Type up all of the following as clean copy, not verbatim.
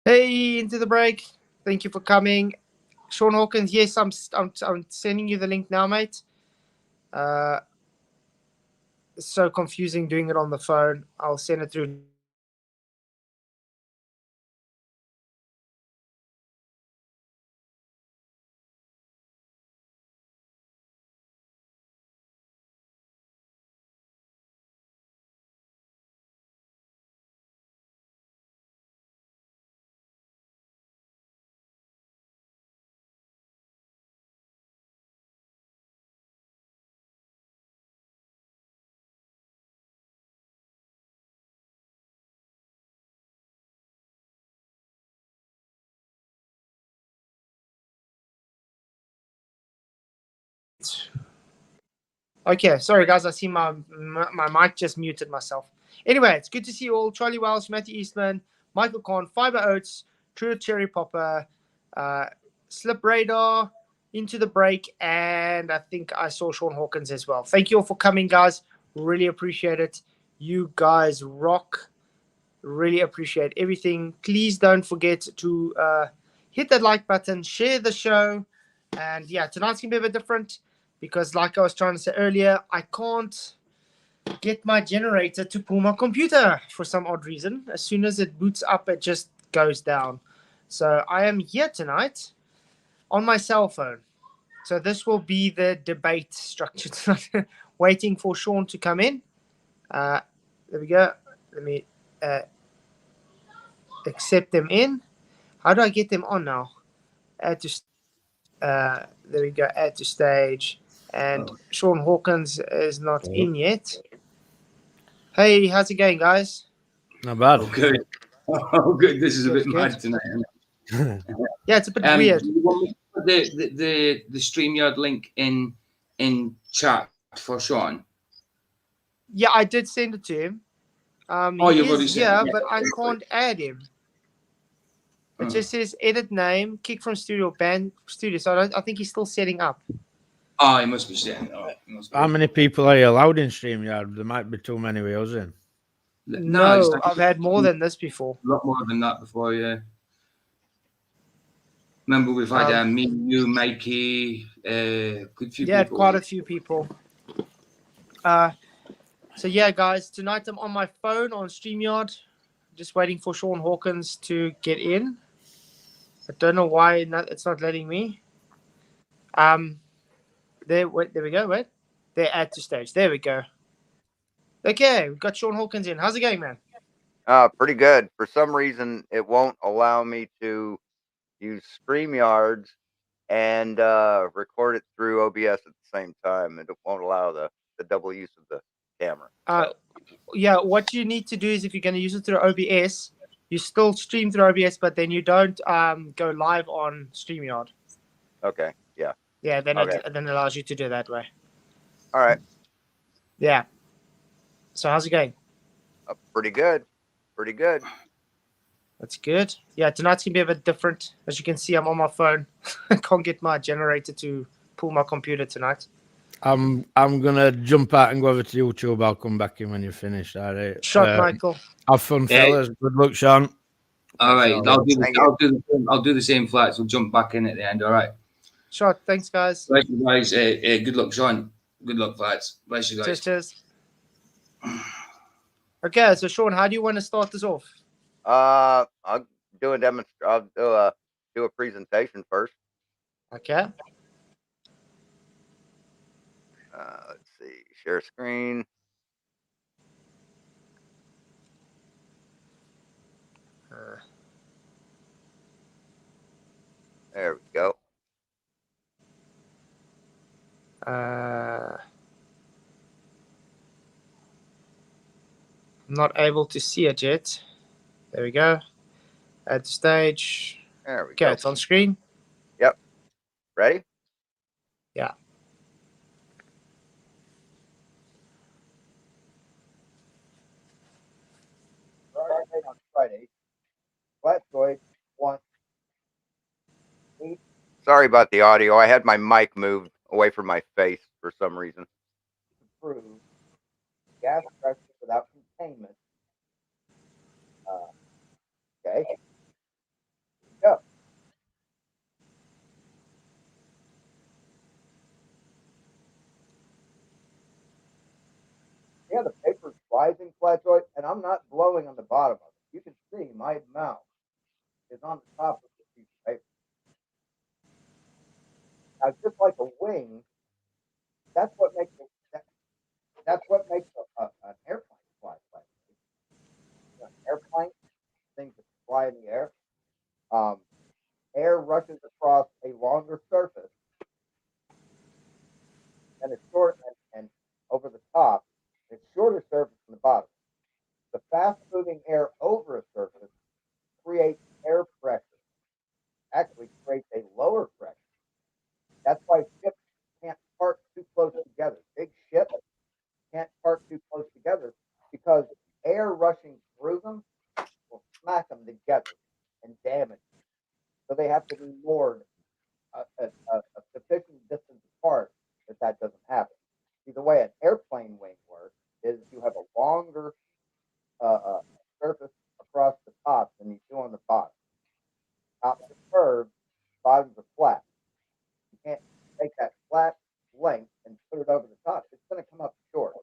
Hey, into the break. Thank you for coming, Shawn Hawkins. Yes, I'm sending you the link now, mate. Uh, it's so confusing doing it on the phone. I'll send it through now. Okay, sorry guys. I see my mic just muted myself. Anyway, it's good to see you all. Charlie Wells, Matthew Eastman, Michael Korn, Fiber Oats, True Cherry Popper, uh, Slip Radar, Into the Break, and I think I saw Shawn Hawkins as well. Thank you all for coming, guys. Really appreciate it. You guys rock. Really appreciate everything. Please don't forget to hit that like button, share the show, and yeah, tonight's gonna be a bit different because, like I was trying to say earlier, I can't get my generator to pull my computer for some odd reason. As soon as it boots up, it just goes down. So I am here tonight on my cell phone. So this will be the debate structure tonight. Waiting for Shawn to come in. There we go. Let me accept them in. How do I get them on now? Add to there we go. Add to stage, and Shawn Hawkins is not in yet. Hey, how's it going, guys? Not bad. Oh, good. Oh, good. This is a bit Good. mad tonight. Isn't it? Yeah, it's a bit weird. Do you want me to put the StreamYard link in chat for Shawn? Yeah, I did send it to him. Oh, He you've already is sent here, it. but I can't add him. It just says edit name, kick from studio, ban studio. So I think he's still setting up. Oh, he must be saying. Oh, he must be. How many people are you allowed in StreamYard? There might be too many with us in. No, it's No, I've had more than this before. a lot more than that before. Yeah. Remember, we've had me, you, Mikey, good few Yeah, people. quite a few people. So yeah, guys, tonight I'm on my phone on StreamYard, just waiting for Shawn Hawkins to get in. I don't know why it's not letting me. There we go. Wait, there, add to stage. There we go. Okay, we've got Shawn Hawkins in. How's it going, man? Pretty good. For some reason, it won't allow me to use StreamYards and record it through OBS at the same time. It won't allow the double use of the camera. Yeah, what you need to do is if you're going to use it through OBS, you still stream through OBS, but then you don't go live on StreamYard. Okay. Yeah. Yeah, then Okay. it then allows you to do it that way. All right. Yeah. So how's it going? Pretty good. Pretty good. That's good. Yeah, tonight's gonna be a bit different. As you can see, I'm on my phone. I can't get my generator to pull my computer tonight. I'm gonna jump out and go over to YouTube. I'll come back in when you're finished. All right. Shot, Michael. Have fun, fellas. Good luck, Shawn. All right, I'll do the same Flats. We'll jump back in at the end. All right. Shot. Thanks, guys. Bless you guys. Good luck, Shawn. Good luck, Flats. Bless you guys. Cheers. Okay, so Shawn, how do you want to start this off? I'll do a I'll do a presentation first. Okay. Let's see. Share screen. There we go. I'm not able to see it yet. There we go. Add to stage. There we go. Okay, it's on screen. Yep. Ready? Yeah. On Friday. Flatzoid wants. Sorry about the audio. I had my mic moved away from my face for some reason. Improve gas pressure without containment. Okay. rising Flatzoid, and I'm not blowing on the bottom of it. You can see my mouth is on the top of the piece of paper. Now, just like a wing, that's what makes an airplane fly. An airplane, things that fly in the air. Air rushes across a longer surface and a short and over the top, a shorter surface from the bottom. The fast-moving air over a surface creates air pressure. Actually, creates a lower pressure. That's why ships can't park too close together. Big ships can't park too close together because air rushing through them will smack them together and damage them. So they have to be moored a sufficient distance apart that doesn't happen. See, the way an airplane wing works is you have a longer surface across the top than you do on the bottom. Tops are curved, bottoms are flat. You can't take that flat length and put it over the top. It's going to come up short.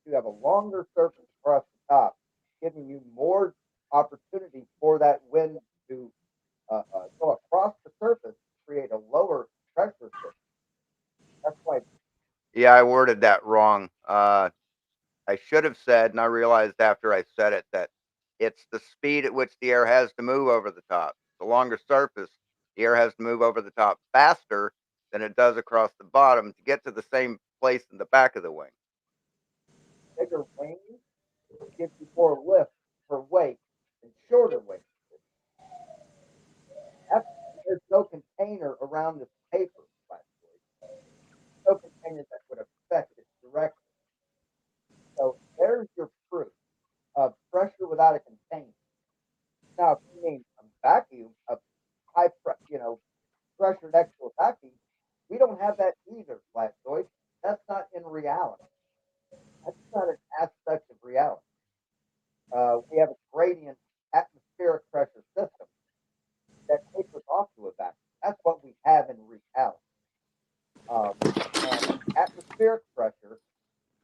You have a longer surface across the top, giving you more opportunity for that wind to go across the surface, create a lower pressure surface. That's why. Yeah, I worded that wrong. I should have said, and I realized after I said it, that it's the speed at which the air has to move over the top. The longer surface, the air has to move over the top faster than it does across the bottom to get to the same place in the back of the wing. Bigger wings give you more lift per weight than shorter wings. There's no container around this paper. No container that would affect it directly. So there's your proof of pressure without a container. Now, if you mean a vacuum, a high pressure next to a vacuum, we don't have that either, Flatzoid. That's not in reality. That's not an aspect of reality. We have a gradient atmospheric pressure system that tapers off to a vacuum. That's what we have in reality. And atmospheric pressure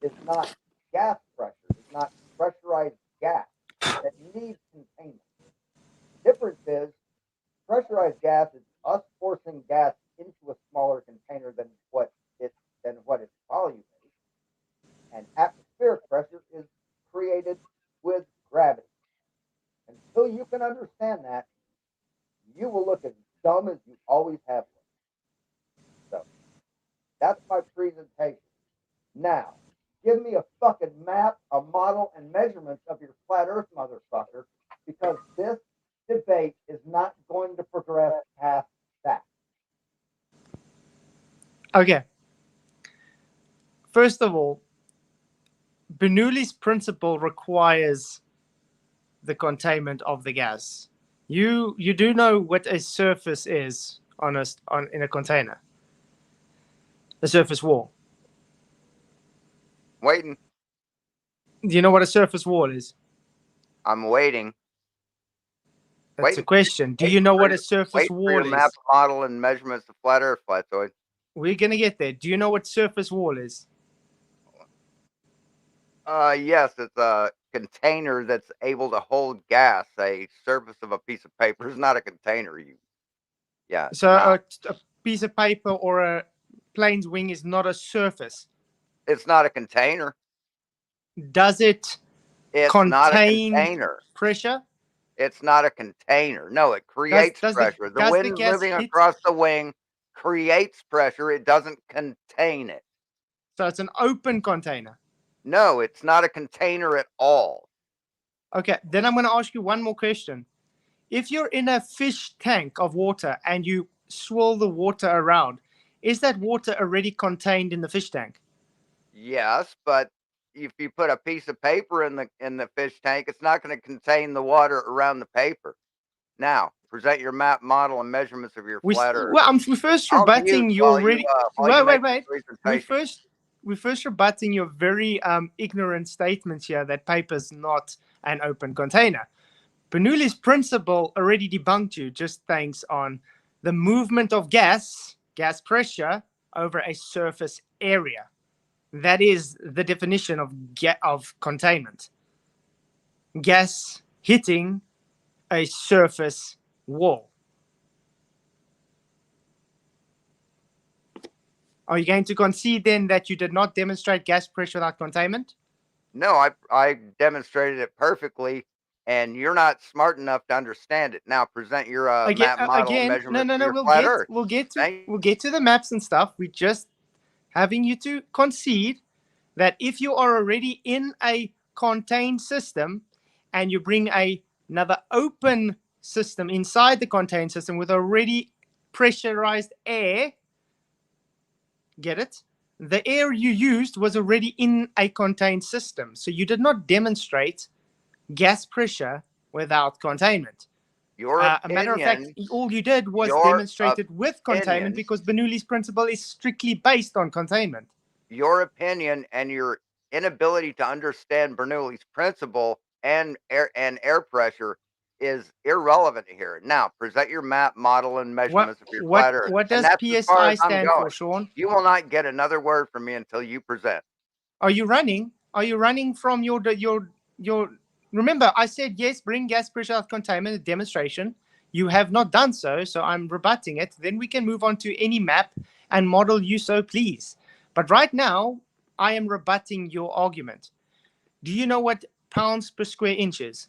is not gas pressure. It's not pressurized gas that needs containment. The difference is pressurized gas is us forcing gas into a smaller container than what its volume is, and atmospheric pressure is created with gravity. Until you can understand that, you will look as dumb as you always have looked. So that's my presentation. Now, give me a fucking map, a model, and measurements of your flat Earth, motherfucker, because this debate is not going to progress past that. Okay. First of all, Bernoulli's principle requires the containment of the gas. You do know what a surface is in a container. The surface wall. Waiting. Do you know what a surface wall is? I'm waiting. That's a question. Do you know what a surface wall is? Map, model, and measurements of flat Earth, Flatzoid. We're gonna get there. Do you know what surface wall is? Yes, it's a container that's able to hold gas. A surface of a piece of paper is not a container. So a piece of paper or a plane's wing is not a surface. It's not a container. Does it contain pressure? It's not a container. No, it creates pressure. The wind moving across the wing creates pressure. It doesn't contain it. So it's an open container. No, it's not a container at all. Okay, then I'm going to ask you one more question. If you're in a fish tank of water and you swirl the water around, is that water already contained in the fish tank? Yes, but if you put a piece of paper in the fish tank, it's not going to contain the water around the paper. Now, present your map, model, and measurements of your flat Earth. Well, we're first rebutting your really. Wait. We're first rebutting your very ignorant statements here that paper's not an open container. Bernoulli's principle already debunked you just thanks on the movement of gas pressure over a surface area. That is the definition of containment. Gas hitting a surface wall. Are you going to concede then that you did not demonstrate gas pressure without containment? No, I demonstrated it perfectly, and you're not smart enough to understand it. Now present your map model Again, measurement no. for your flat Earth. We'll get to the maps and stuff. We're just having you to concede that if you are already in a contained system and you bring another open system inside the contained system with already pressurized air, get it? The air you used was already in a contained system. So you did not demonstrate gas pressure without containment. A matter of fact, all you did was demonstrate it with containment because Bernoulli's principle is strictly based on containment. Your opinion and your inability to understand Bernoulli's principle and air pressure is irrelevant here. Now, present your map, model, and measurements of your flat Earth. What does PSI stand for, Shawn? You will not get another word from me until you present. Are you running? Are you running from your? Remember, I said yes. Bring gas pressure out containment a demonstration. You have not done so, so I'm rebutting it. Then we can move on to any map and model you so please. But right now, I am rebutting your argument. Do you know what pounds per square inch is?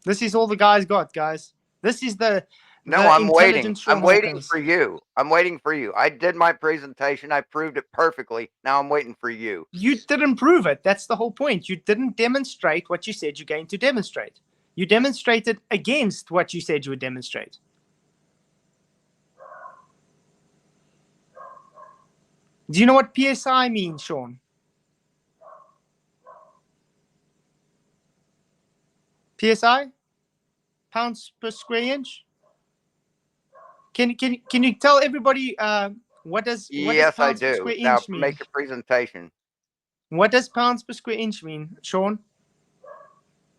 This is all the guys got, guys. This is the I'm waiting. Shawn I'm waiting Hawkins. for you. I'm waiting for you. I did my presentation. I proved it perfectly. Now I'm waiting for you. You didn't prove it. That's the whole point. You didn't demonstrate what you said you're going to demonstrate. You demonstrated against what you said you would demonstrate. Do you know what PSI means, Shawn? PSI? Pounds per square inch? Can you tell everybody what does Yes, I pounds per do. square Now inch mean? make a presentation. What does pounds per square inch mean, Shawn?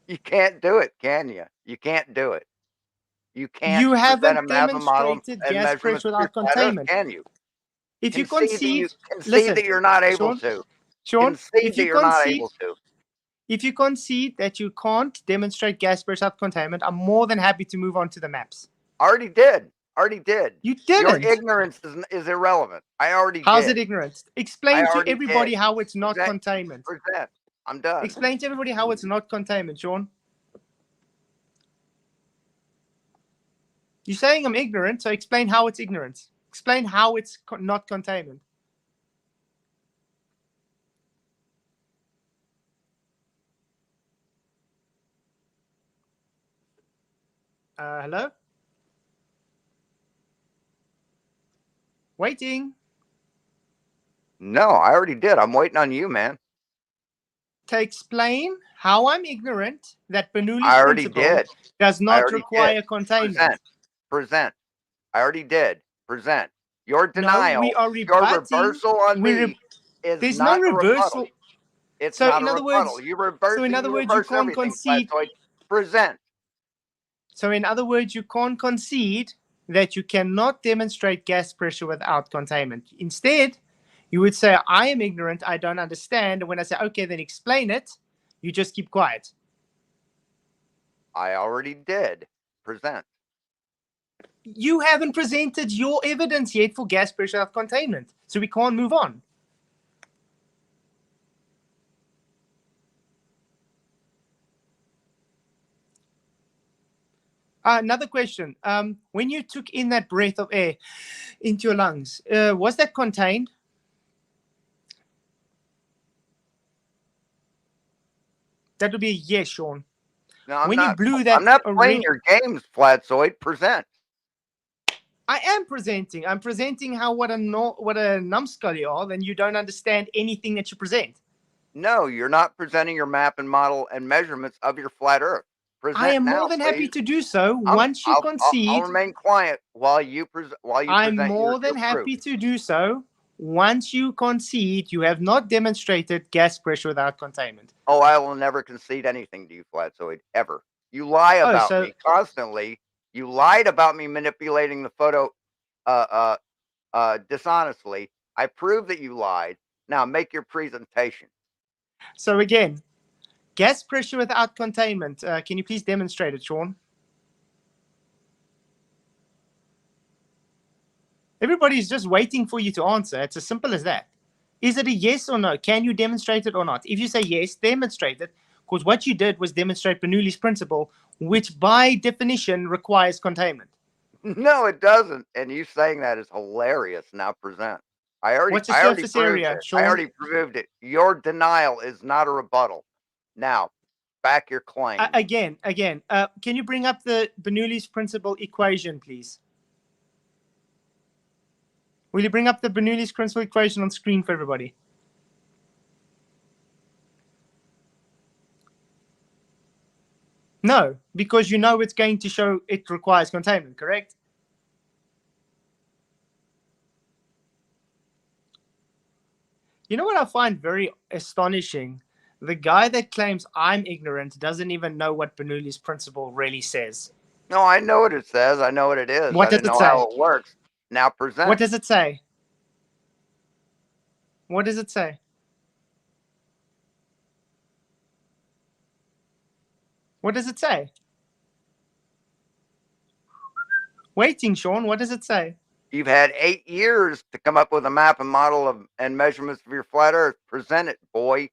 You can't do it, can you? You can't do it. You can't. You present haven't a map, a model, demonstrated and gas measurements pressure of your without flat Earth, containment. can you? If you Concede listen, that you're not able Shawn, to. Shawn, Concede if that you you're not concede, able to. if you concede that you can't demonstrate gas pressure without containment, I'm more than happy to move on to the maps. Already did. Already did. You didn't. Your ignorance is irrelevant. I already did. How's it ignorance? Explain to already everybody did. how it's not Present. containment. Present. I'm done. Explain to everybody how it's not containment, Shawn. You're saying I'm ignorant, so explain how it's ignorance. Explain how it's not containment. Hello? Waiting. No, I already did. I'm waiting on you, man. To explain how I'm ignorant that Bernoulli's I already principle did. does not require containment. Present. I already did. Present. Your denial, we are your rebutting. reversal on me is There's not no a reversal. rebuttal. It's So not in a other rebuttal. words, You're reversing. so in other you words, you reverse can't everything, concede. Flatzoid. Present. So in other words, you can't concede that you cannot demonstrate gas pressure without containment. Instead, you would say, I am ignorant, I don't understand. And when I say, okay, then explain it, you just keep quiet. I already did. Present. You haven't presented your evidence yet for gas pressure without containment. So we can't move on. Another question. When you took in that breath of air into your lungs, was that contained? That would be a yes, Shawn. No, I'm when not. You blew that, I'm not playing your games, Flatzoid. Present. I am presenting. I'm presenting how what a numbskull you are, then you don't understand anything that you present. No, you're not presenting your map and model and measurements of your flat Earth. Present I am now, more than please. happy to do so once you concede. I'll remain quiet while you present. I'm more than happy to do so once you concede you have not demonstrated gas pressure without containment. Oh, I will never concede anything to you, Flatzoid, ever. You lie about me constantly. You lied about me manipulating the photo dishonestly. I proved that you lied. Now make your presentation. So again, gas pressure without containment. Can you please demonstrate it, Shawn? Everybody's just waiting for you to answer. It's as simple as that. Is it a yes or no? Can you demonstrate it or not? If you say yes, demonstrate it, because what you did was demonstrate Bernoulli's principle, which by definition requires containment. No, it doesn't. And you saying that is hilarious. Now present. What's the I already surface proved area, it. Shawn? I already proved it. Your denial is not a rebuttal. Now, back your claim. Again, can you bring up the Bernoulli's principle equation, please? Will you bring up the Bernoulli's principle equation on screen for everybody? No, because you know it's going to show it requires containment, correct? You know what I find very astonishing? The guy that claims I'm ignorant doesn't even know what Bernoulli's principle really says. No, I know what it says. I know what it is. What I does didn't it know say? how it works. Now present. What does it say? What does it say? What does it say? Waiting, Shawn. What does it say? You've had 8 years to come up with a map and model and measurements of your flat Earth. Present it, boy.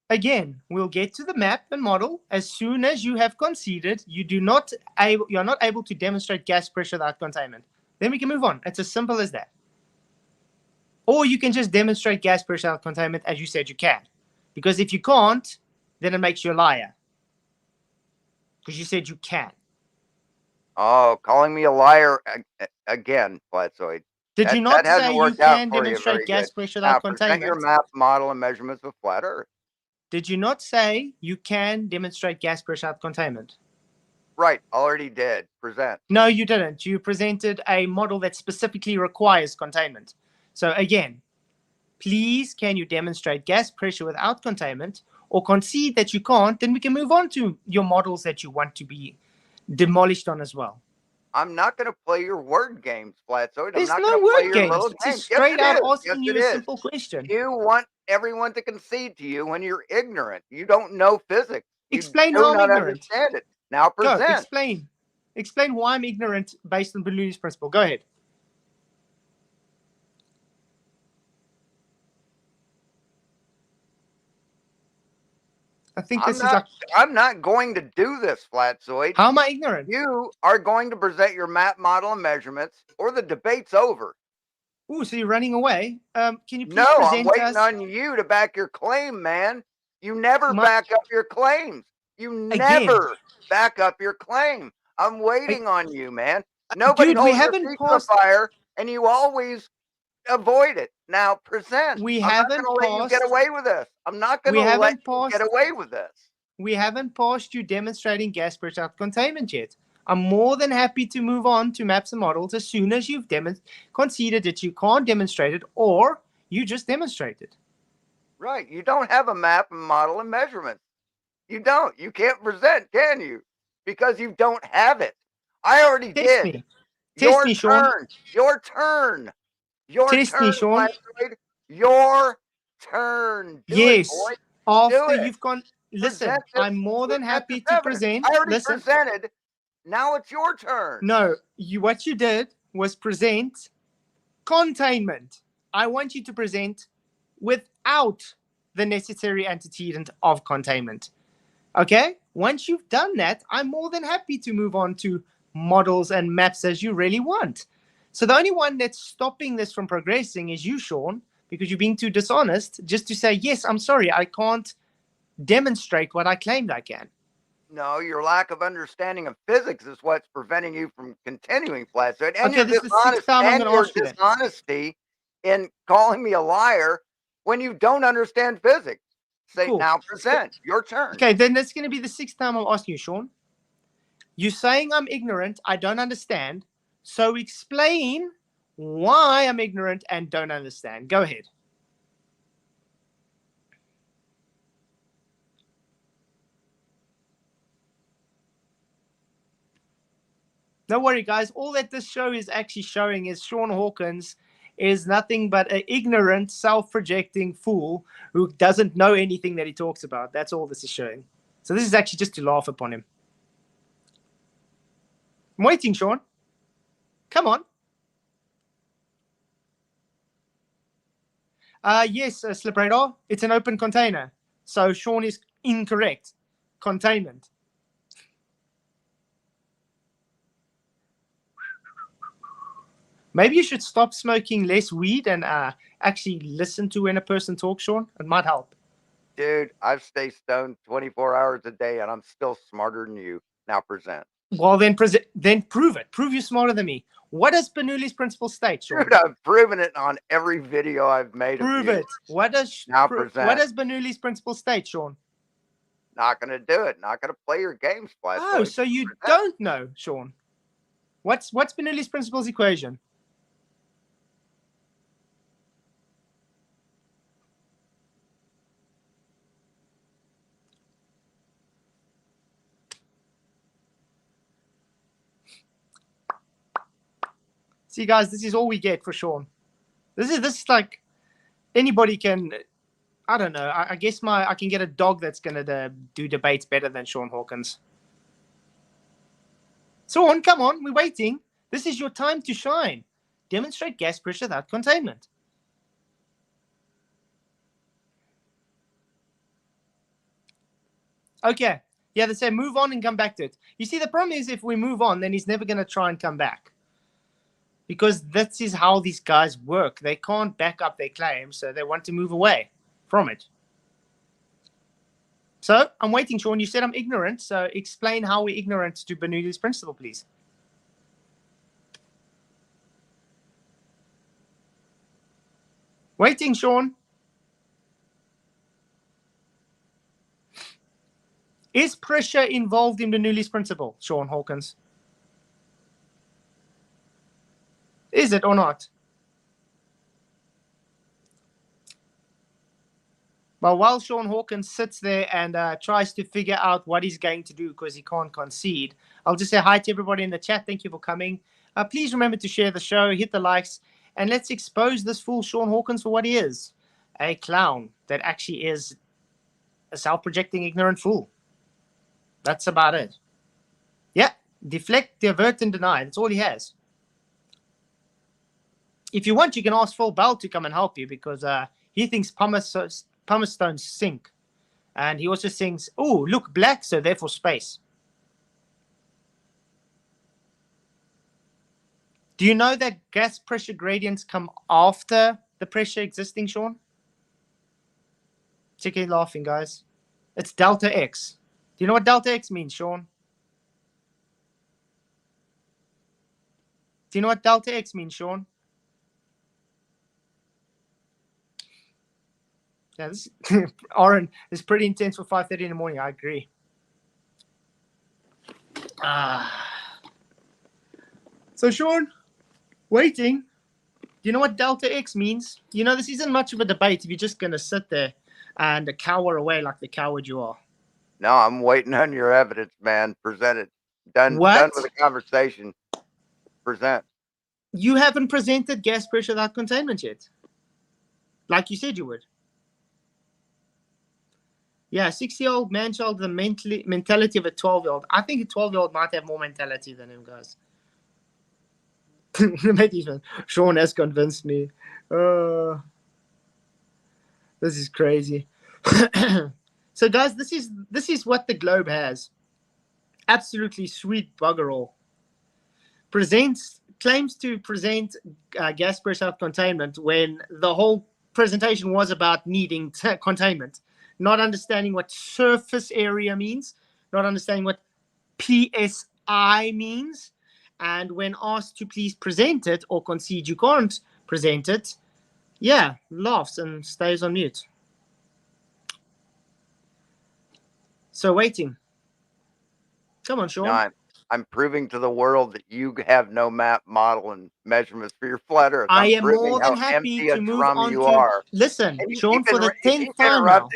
Again, we'll get to the map and model as soon as you have conceded you're not able to demonstrate gas pressure without containment. Then we can move on. It's as simple as that. Or you can just demonstrate gas pressure without containment as you said you can. Because if you can't, then it makes you a liar. Because you said you can. Oh, calling me a liar again, Flatzoid. Did you not That hasn't say you worked out can for you demonstrate very gas good. pressure Now without present your containment? map, model, and measurements of flat Earth. Did you not say you can demonstrate gas pressure without containment? Right, already did. Present. No, you didn't. You presented a model that specifically requires containment. So again, please, can you demonstrate gas pressure without containment, or concede that you can't? Then we can move on to your models that you want to be demolished on as well. I'm not going to play your word games, Flatzoid. There's I'm not no going to play word your games. little It's games. just straight out asking Yes, you it a is. simple question. You want everyone to concede to you when you're ignorant. You don't know physics. You Explain do how I'm not ignorant. understand it. Now Go, present. explain. Explain why I'm ignorant based on Bernoulli's principle. Go ahead. I think this is I'm not going to do this, Flatzoid. How am I ignorant? You are going to present your map, model, and measurements, or the debate's over. Ooh, so you're running away. Can you please No, I'm present waiting us? on you to back your claim, man. You never back up your claims. You never back up your claim. I'm waiting on you, man. Nobody Dude, we holds your haven't feet to the passed. fire, and you always avoid it. Now present. We I'm not haven't going to let you get passed. away with this. I'm not going We to let haven't you get passed. away with this. We haven't passed you demonstrating gas pressure without containment yet. I'm more than happy to move on to maps and models as soon as you've conceded that you can't demonstrate it, or you just demonstrated. Right. You don't have a map and model and measurements. You don't. You can't present, can you? Because you don't have it. I already Test did. me. Your Test me, Shawn. turn. Your turn. Your Test turn, me, Shawn. Flatzoid. Your turn. Do it, Yes. boy. After it. you've gone. Listen, Present this, I'm more than present happy this to evidence. present. I already Listen. presented. Now it's your turn. No, what you did was present containment. I want you to present without the necessary antecedent of containment. Okay? Once you've done that, I'm more than happy to move on to models and maps as you really want. So the only one that's stopping this from progressing is you, Shawn, because you're being too dishonest just to say, yes, I'm sorry, I can't demonstrate what I claimed I can. No, your lack of understanding of physics is what's preventing you from continuing, Flatzoid. And Okay, this is the sixth time I'm going to ask you that. Dishonesty in calling me a liar when you don't understand physics. Say, Cool. now present. Your turn. Okay, then that's going to be the sixth time I'm asking you, Shawn. You're saying I'm ignorant, I don't understand. So explain why I'm ignorant and don't understand. Go ahead. Don't worry, guys. All that this show is actually showing is Shawn Hawkins is nothing but an ignorant, self-projecting fool who doesn't know anything that he talks about. That's all this is showing. So this is actually just to laugh upon him. I'm waiting, Shawn. Come on. Yes, Slip Radar. It's an open container. So Shawn is incorrect. Containment. Maybe you should stop smoking less weed and actually listen to when a person talks, Shawn. It might help. Dude, I've stayed stoned 24 hours a day, and I'm still smarter than you. Now present. Well, then prove it. Prove you're smarter than me. What does Bernoulli's principle state, Shawn? Dude, I've proven it on every video I've made. Prove of you. it. What does present. What does Bernoulli's principle state, Shawn? Not going to do it. Not going to play your games, Flatzoid. Oh, so you don't know, Shawn. What's Bernoulli's principle's equation? See, guys, this is all we get for Shawn. This is like anybody can. I don't know. I guess I can get a dog that's gonna do debates better than Shawn Hawkins. Shawn, come on, we're waiting. This is your time to shine. Demonstrate gas pressure without containment. Okay. Yeah, they say move on and come back to it. You see, the problem is if we move on, then he's never going to try and come back. Because this is how these guys work. They can't back up their claims, so they want to move away from it. So, I'm waiting, Shawn. You said I'm ignorant, so explain how we're ignorant to Bernoulli's principle, please. Waiting, Shawn. Is pressure involved in Bernoulli's principle, Shawn Hawkins? Is it or not? Well, while Shawn Hawkins sits there and tries to figure out what he's going to do because he can't concede, I'll just say hi to everybody in the chat. Thank you for coming. Please remember to share the show, hit the likes, and let's expose this fool Shawn Hawkins for what he is. A clown that actually is a self-projecting ignorant fool. That's about it. Yeah, deflect, divert, and deny. That's all he has. If you want, you can ask Phil Bell to come and help you because he thinks pumice stones sink. And he also thinks, oh, look, black, so therefore space. Do you know that gas pressure gradients come after the pressure existing, Shawn? Check it laughing, guys. It's delta X. Do you know what delta X means, Shawn? Do you know what delta X means, Shawn? Yeah, this Oren is pretty intense for 5:30 in the morning. I agree. So, Shawn, waiting. Do you know what delta X means? You know, this isn't much of a debate if you're just going to sit there and cower away like the coward you are. No, I'm waiting on your evidence, man. Present it. Done with the conversation. Present. You haven't presented gas pressure without containment yet. Like you said you would. Yeah, 6-year-old man-child, the mentality of a 12-year-old. I think a 12-year-old might have more mentality than him, guys. Shawn has convinced me. This is crazy. So, guys, this is what the globe has. Absolutely sweet bugger all. Claims to present gas pressure without containment when the whole presentation was about needing containment. Not understanding what surface area means, not understanding what PSI means, and when asked to please present it or concede you can't present it, yeah, laughs and stays on mute. So waiting. Come on, Shawn. No, I'm proving to the world that you have no map, model, and measurements for your flat Earth. I am more than happy to move on to... Listen, Shawn, for the 10th time now.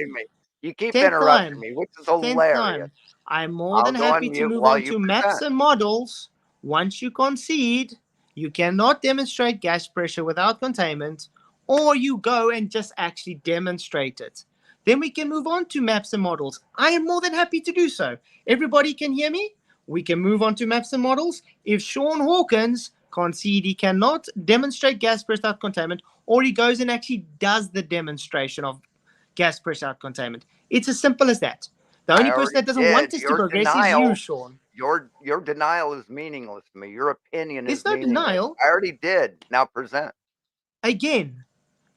You keep interrupting me, which is hilarious. I'm more than happy to move on to maps and models once you concede, you cannot demonstrate gas pressure without containment, or you go and just actually demonstrate it. Then we can move on to maps and models. I am more than happy to do so. Everybody can hear me? We can move on to maps and models. If Shawn Hawkins concede he cannot demonstrate gas pressure without containment, or he goes and actually does the demonstration of gas pressure without containment. It's as simple as that. The only person that doesn't want us to progress is you, Shawn. Your denial is meaningless to me. Your opinion is There's no meaningless. denial. I already did. Now present. Again,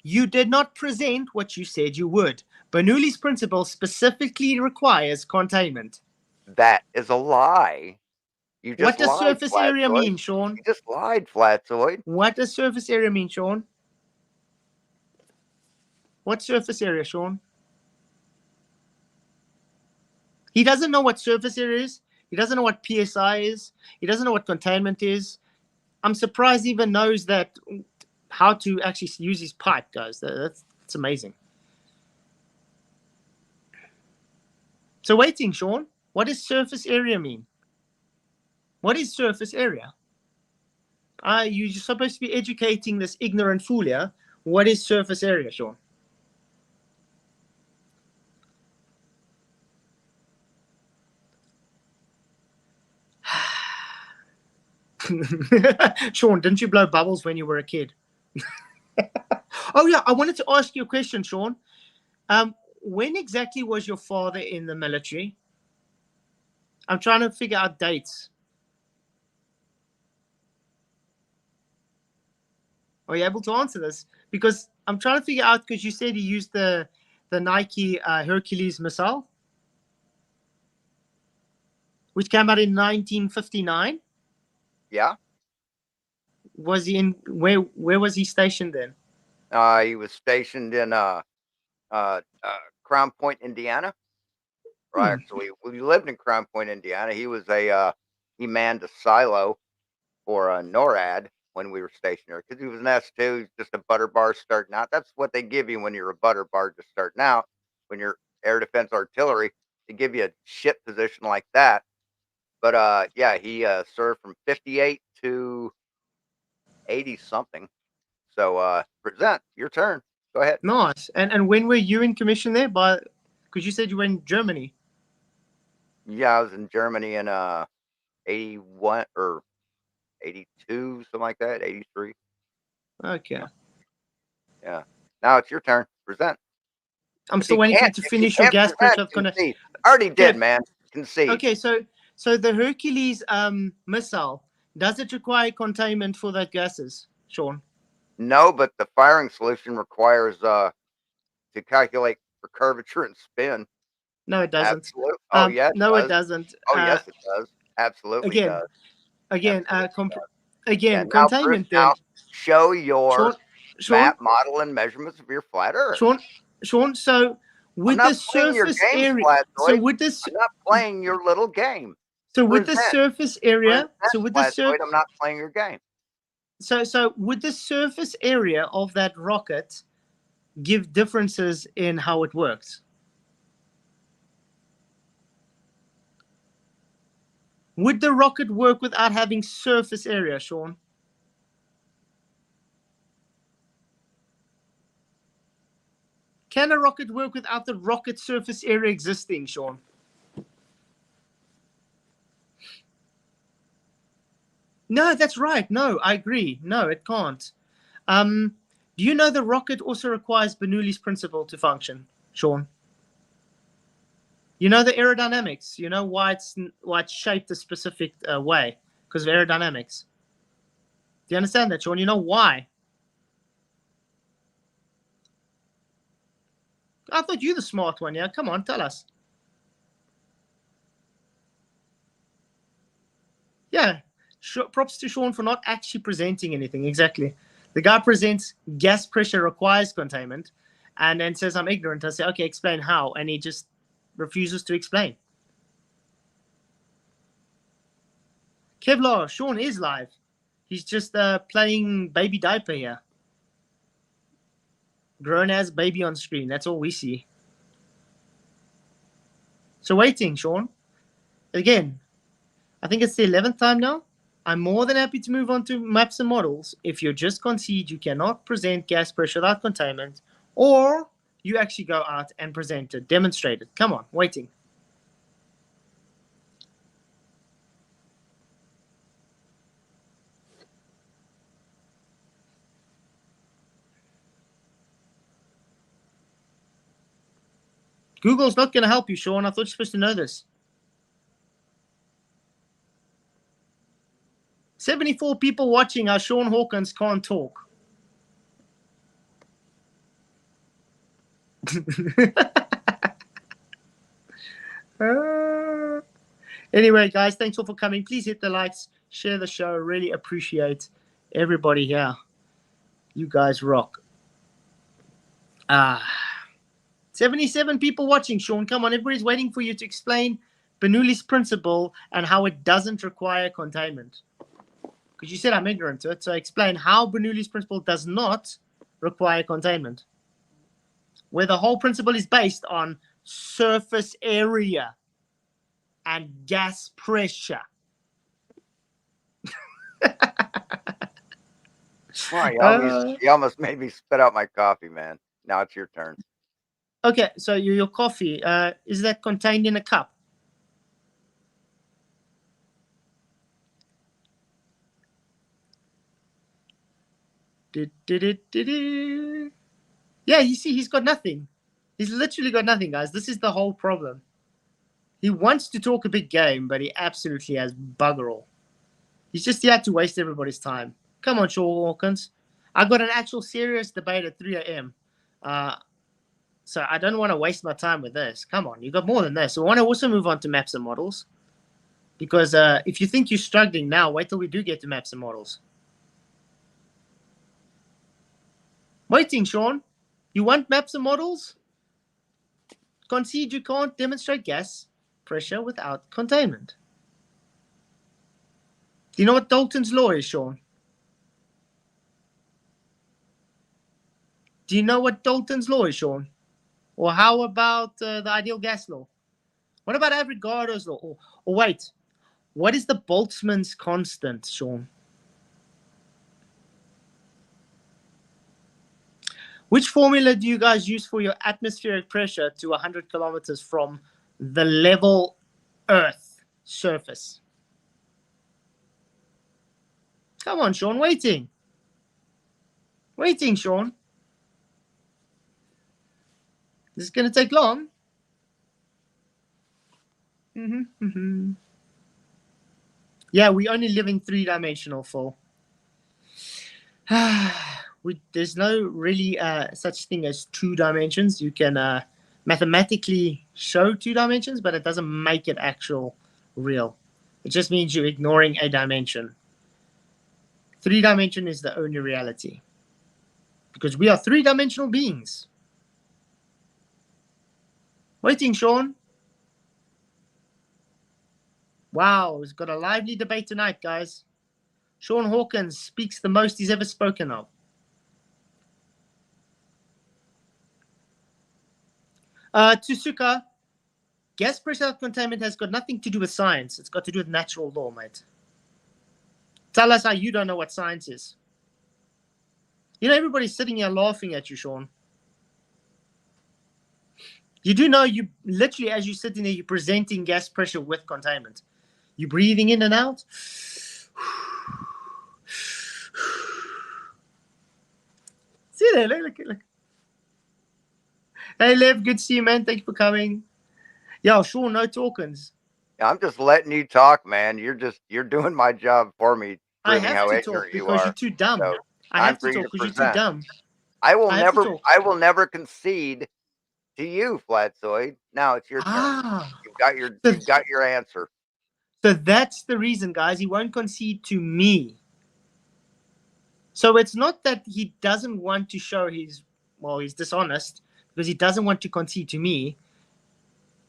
you did not present what you said you would. Bernoulli's principle specifically requires containment. That is a lie. You just What does lied, surface area Flatzoid. mean, Shawn? You just lied, Flatzoid. What does surface area mean, Shawn? What's surface area, Shawn? He doesn't know what surface area is. He doesn't know what PSI is. He doesn't know what containment is. I'm surprised he even knows that how to actually use his pipe, guys. That's amazing. So waiting, Shawn. What does surface area mean? What is surface area? You're supposed to be educating this ignorant fool here. What is surface area, Shawn? Shawn, didn't you blow bubbles when you were a kid? Oh, yeah. I wanted to ask you a question, Shawn. When exactly was your father in the military? I'm trying to figure out dates. Are you able to answer this? Because I'm trying to figure out, because you said he used the Nike Hercules missile, which came out in 1959. Yeah. Was he in where was he stationed then? He was stationed in Crown Point, Indiana. Or actually, we lived in Crown Point, Indiana. He was he manned a silo for NORAD when we were stationed there, because he was an S2. He's just a butter bar starting out. That's what they give you when you're a butter bar just starting out. When you're air defense artillery, they give you a shit position like that. But yeah, he served from 58 to 80 something. So present, your turn. Go ahead. Nice. And when were you in commission there? Because you said you were in Germany. Yeah, I was in Germany in 81 or 82, something like that, 83. Okay. Yeah. Now it's your turn. Present. I'm still waiting for you to finish your gas pressure. I already did, man. Concede. Okay, so the Hercules missile, does it require containment for that gases, Shawn? No, but the firing solution requires to calculate for curvature and spin. No, it doesn't. Absolutely. Oh, yeah. No, it doesn't. Oh, yes, it does. Absolutely does. Again, Yeah, containment. Now show your Shawn, map, model, and measurements of your flat Earth. Shawn. So with the surface area, so with this, I'm not playing your little game. So with the surface area, I'm not playing your game. So would the surface area of that rocket give differences in how it works? Would the rocket work without having surface area, Shawn? Can a rocket work without the rocket surface area existing, Shawn? No, that's right. No, I agree. No, it can't. Do you know the rocket also requires Bernoulli's principle to function, Shawn? You know the aerodynamics. You know why it's shaped a specific way, because of aerodynamics. Do you understand that, Shawn? You know why? I thought you were the smart one. Yeah, come on, tell us. Yeah, props to Shawn for not actually presenting anything. Exactly. The guy presents gas pressure requires containment, and then says I'm ignorant. I say, okay, explain how, and he just refuses to explain. Kevlar, Shawn is live. He's just playing baby diaper here. Grown as baby on screen. That's all we see. So waiting, Shawn. Again, I think it's the 11th time now. I'm more than happy to move on to maps and models if you just concede you cannot present gas pressure without containment, or you actually go out and present it, demonstrate it. Come on, waiting. Google's not going to help you, Shawn. I thought you're supposed to know this. 74 people watching how Shawn Hawkins can't talk. Anyway, guys, thanks all for coming. Please hit the likes, share the show. Really appreciate everybody here. You guys rock. 77 people watching, Shawn. Come on, everybody's waiting for you to explain Bernoulli's principle and how it doesn't require containment. Because you said I'm ignorant to it, so explain how Bernoulli's principle does not require containment. Where the whole principle is based on surface area and gas pressure. Wow, you almost made me spit out my coffee, man. Now it's your turn. Okay, so your coffee, is that contained in a cup? Yeah, you see, he's got nothing. He's literally got nothing, guys. This is the whole problem. He wants to talk a big game, but he absolutely has bugger all. He's just here to waste everybody's time. Come on, Shawn Hawkins. I've got an actual serious debate at 3 a.m. So I don't want to waste my time with this. Come on, you got more than this. So I want to also move on to maps and models. Because if you think you're struggling now, wait till we do get to maps and models. Waiting, Shawn. You want maps and models? Concede you can't demonstrate gas pressure without containment. Do you know what Dalton's law is, Shawn? Do you know what Dalton's law is, Shawn? Or how about the ideal gas law? What about Avogadro's law? Or wait, what is the Boltzmann's constant, Shawn? Which formula do you guys use for your atmospheric pressure to 100 kilometers from the level Earth surface? Come on, Shawn, waiting. Waiting, Shawn. This is going to take long. Yeah, we only live in three-dimensional, Phil. There's no really such thing as two dimensions. You can mathematically show two dimensions, but it doesn't make it actual real. It just means you're ignoring a dimension. Three-dimension is the only reality. Because we are three-dimensional beings. Waiting, Shawn. Wow, we've got a lively debate tonight, guys. Shawn Hawkins speaks the most he's ever spoken of. Tsuka, gas pressure containment has got nothing to do with science. It's got to do with natural law, mate. Tell us how you don't know what science is. You know, everybody's sitting here laughing at you, Shawn. You do know you literally, as you're sitting there, you're presenting gas pressure with containment. You're breathing in and out. See there, look. Hey, Lev, good to see you, man. Thank you for coming. Yeah, Shawn, no talkings. I'm just letting you talk, man. You're doing my job for me. I have to talk because you're too dumb. So I have to talk because you're too dumb. I will never concede to you, Flatzoid. Now it's your turn. You've got your answer. So that's the reason, guys. He won't concede to me. So it's not that he doesn't want to show he's dishonest because he doesn't want to concede to me.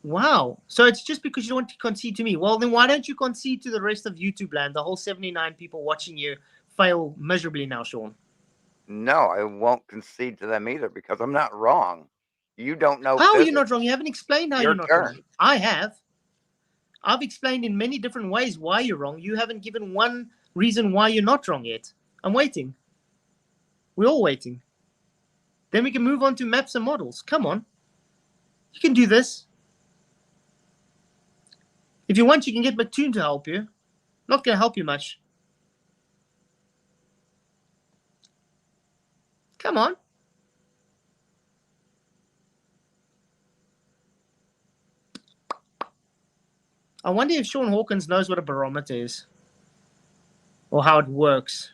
Wow. So it's just because you don't want to concede to me. Well, then why don't you concede to the rest of YouTube land, the whole 79 people watching you fail miserably now, Shawn? No, I won't concede to them either because I'm not wrong. You don't know. How are you not wrong? You haven't explained how you're not turn. wrong. I have. I've explained in many different ways why you're wrong. You haven't given one reason why you're not wrong yet. I'm waiting. We're all waiting. Then we can move on to maps and models. Come on. You can do this. If you want, you can get Mattoon to help you. Not going to help you much. Come on. I wonder if Shawn Hawkins knows what a barometer is. Or how it works.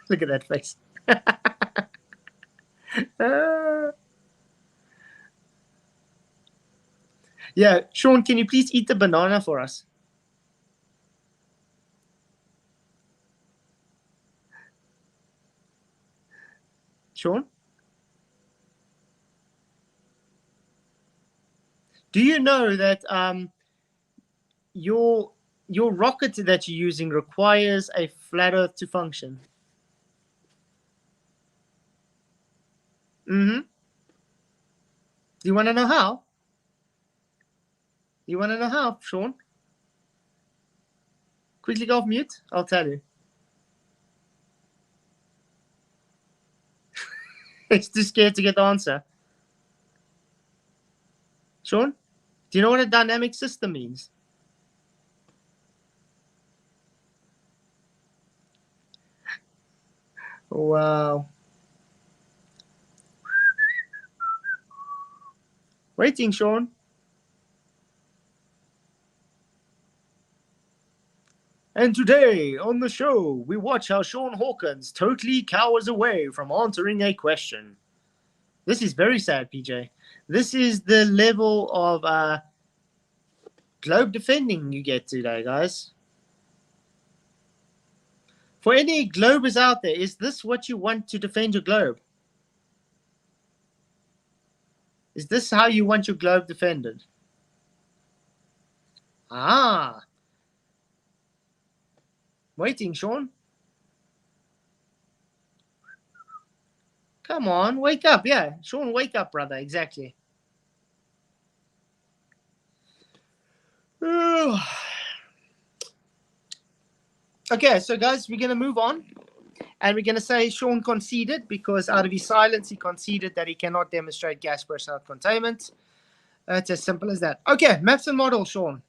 Look at that face. Yeah, Shawn, can you please eat the banana for us? Shawn? Do you know that your rocket that you're using requires a flat Earth to function? Mm-hmm. Do you want to know how? You want to know how, Shawn? Quickly go off mute. I'll tell you. He's too scared to get the answer. Shawn, do you know what a dynamic system means? Wow. Waiting, Shawn. And today on the show, we watch how Shawn Hawkins totally cowers away from answering a question. This is very sad, PJ. This is the level of globe defending you get today, guys. For any globers out there, is this what you want to defend your globe? Is this how you want your globe defended? Ah. Waiting, Shawn. Come on, wake up. Yeah, Shawn, wake up, brother. Exactly. Okay, so guys, we're going to move on. And we're going to say Shawn conceded because out of his silence, he conceded that he cannot demonstrate gas pressure containment. It's as simple as that. Okay, maps and models, Shawn.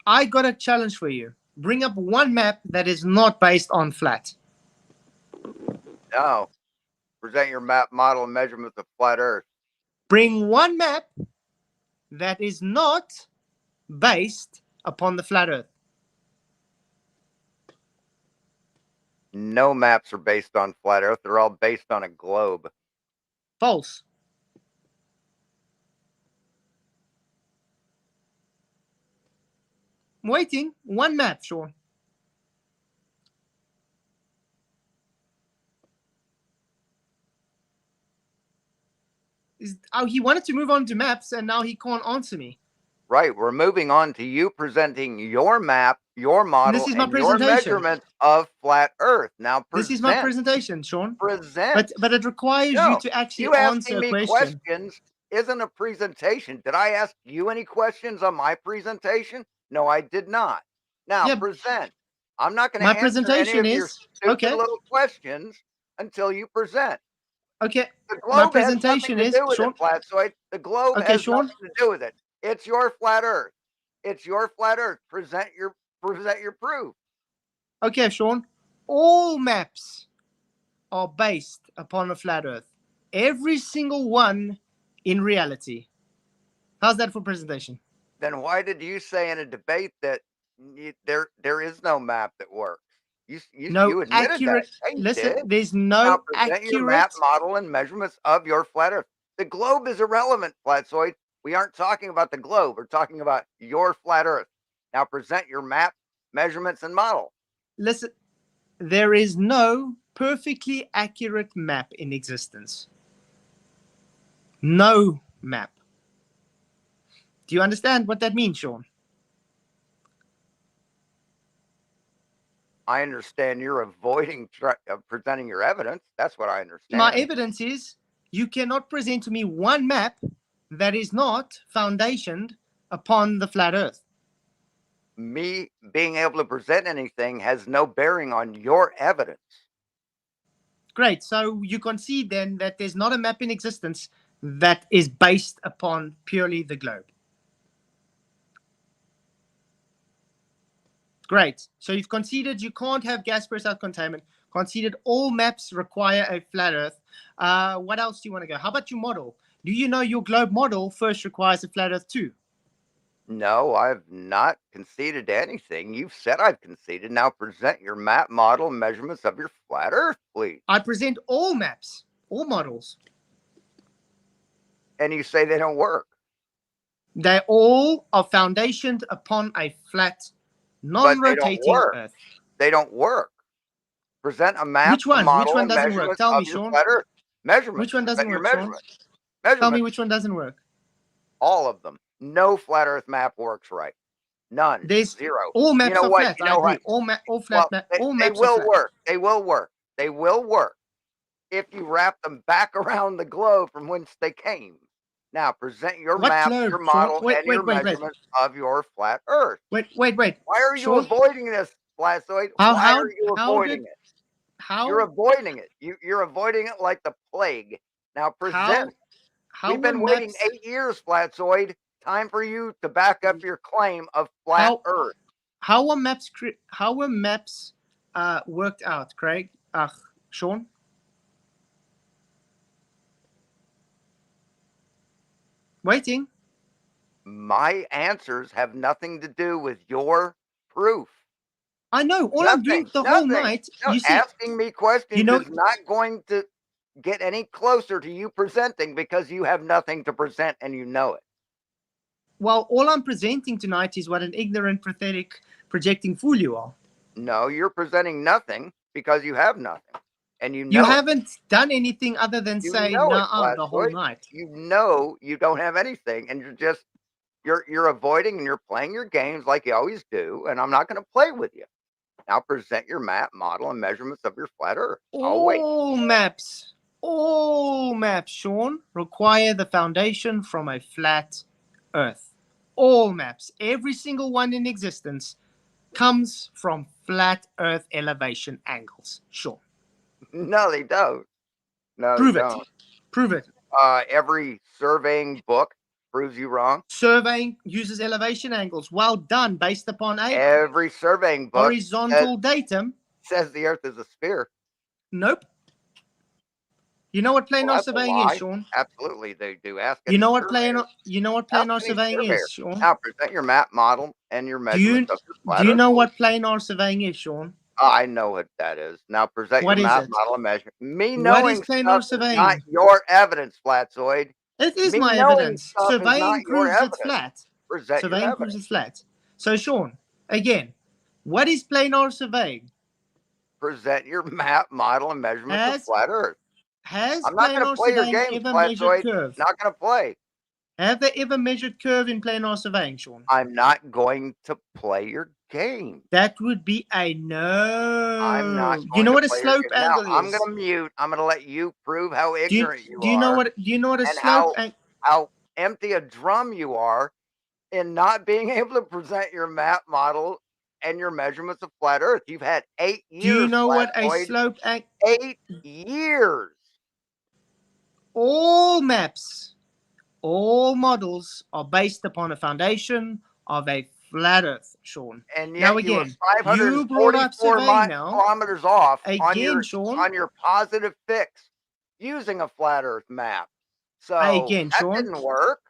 I got a challenge for you. Bring up one map that is not based on flat. No. Present your map, model, and measurements of flat Earth. Bring one map that is not based upon the flat Earth. No maps are based on flat Earth. They're all based on a globe. False. I'm waiting. One map, Shawn. He wanted to move on to maps, and now he can't answer me. Right. We're moving on to you presenting your map, your model, This is my and your presentation. measurements of flat Earth. Now, present. This is my presentation, Shawn. Present. But it requires No, you to actually you answer asking a me question. questions isn't a presentation. Did I ask you any questions on my presentation? No, I did not. Now, Yeah, present. I'm not going to my answer any presentation of your is stupid okay. little questions until you present. Okay. The My globe has presentation nothing to is do with Shawn. it, Flatzoid. The globe Okay, has Shawn. nothing to do with it. It's your flat Earth. It's your flat Earth. Present your proof. Okay, Shawn. All maps are based upon a flat Earth. Every single one in reality. How's that for presentation? Then why did you say in a debate that there is no map that works? You admitted accurate. that. Yeah, Listen, did. there's Now no present your accurate. map, model, and measurements of your flat Earth. The globe is irrelevant, Flatzoid. We aren't talking about the globe. We're talking about your flat Earth. Now present your map, measurements, and model. Listen, there is no perfectly accurate map in existence. No map. Do you understand what that means, Shawn? I understand you're avoiding presenting your evidence. That's what I understand. My evidence is you cannot present to me one map that is not foundationed upon the flat Earth. me being able to present anything has no bearing on your evidence. Great. So you concede then that there's not a map in existence that is based upon purely the globe. Great. So you've conceded you can't have gas burst out containment. Conceded all maps require a flat Earth. What else do you want to go? How about your model? Do you know your globe model first requires a flat Earth too? No, I've not conceded to anything. You've said I've conceded. Now present your map, model, and measurements of your flat Earth, please. I present all maps, all models. And you say they don't work. They all are foundationed upon a flat, non-rotating work. Earth. They don't work. Present a map, Which one? a model, Which one and doesn't work? measurements Tell me, of your Shawn. flat Earth. Measurements. Which one doesn't Present work, your Shawn? measurements. Tell me which one doesn't work. All of them. No flat Earth map works right. None. There's Zero. all maps You know are what? flat. You I know agree. what? All flat Well, all they maps will are flat. work. They will work. They will work if you wrap them back around the globe from whence they came. Now present your What map, globe, your Shawn? model, Wait, and your wait. measurements of your flat Earth. Wait. Why are you Shawn? avoiding this, Flatzoid? How- Why how- are you how avoiding did- it? How? You're avoiding it. You're avoiding it like the plague. Now present. How We've been were waiting maps? 8 years, Flatzoid. Time for you to back up your claim of flat Earth. How were maps? Worked out, Craig? Shawn. Waiting. My answers have nothing to do with your proof. I know. All I'm doing the whole night. No, You see, asking me questions you know- is not going to get any closer to you presenting because you have nothing to present and you know it. well, all I'm presenting tonight is what an ignorant, pathetic, projecting fool you are. No, you're presenting nothing because you have nothing. And you know You it. haven't done anything other than You say know it, nah the whole Flatzoid. night. You know you don't have anything and you're avoiding and you're playing your games like you always do, and I'm not going to play with you. Now present your map, model, and measurements of your flat Earth. I'll wait. All maps, Shawn, require the foundation from a flat Earth. All maps, every single one in existence, comes from flat Earth elevation angles. Shawn. No, they don't. No, Prove they it. don't. Prove it. Every surveying book proves you wrong. Surveying uses elevation angles. Well done, based upon a Every surveying book horizontal datum. says the Earth is a sphere. Nope. You know what planar Well, that's a surveying lie. is, Shawn? Absolutely, they do. Ask You any know what surveyor. planar Ask any surveying surveyor. is, Shawn? Now present your map, model, and your Do measurements of your flat Do you Earth. know what planar surveying is, Shawn? I know what that is. Now present What your is map, it? model, and measurement. Me What knowing is planar stuff is not surveying? your evidence, Flatzoid. It is Me my knowing evidence. stuff is not Surveying your proves it's evidence. flat. Present your Surveying proves evidence. it's flat. So, Shawn, again, what is planar surveying? Present your map, model, and measurements of flat Earth. Has I'm not going to planar play your surveying games, ever measured Flatzoid. curve? Not going to play. Have they ever measured curve in planar surveying, Shawn? I'm not going to play your game. That would be a no. I'm not going You know to what a play your slope game. Now, angle I'm is? going to mute. I'm going to let you prove how ignorant you Do you know are what? Do you know what a and slope? how empty a drum you are in not being able to present your map model and your measurements of flat Earth. You've had 8 years. Do you know what a Flatzoid. slope? 8 years. All maps, all models are based upon a foundation of a flat Earth, Shawn. And yet Now you were again, you brought up 544 surveying now. kilometers off Again, Shawn. on your positive fix using a flat Earth map. So Again, that Shawn. didn't work.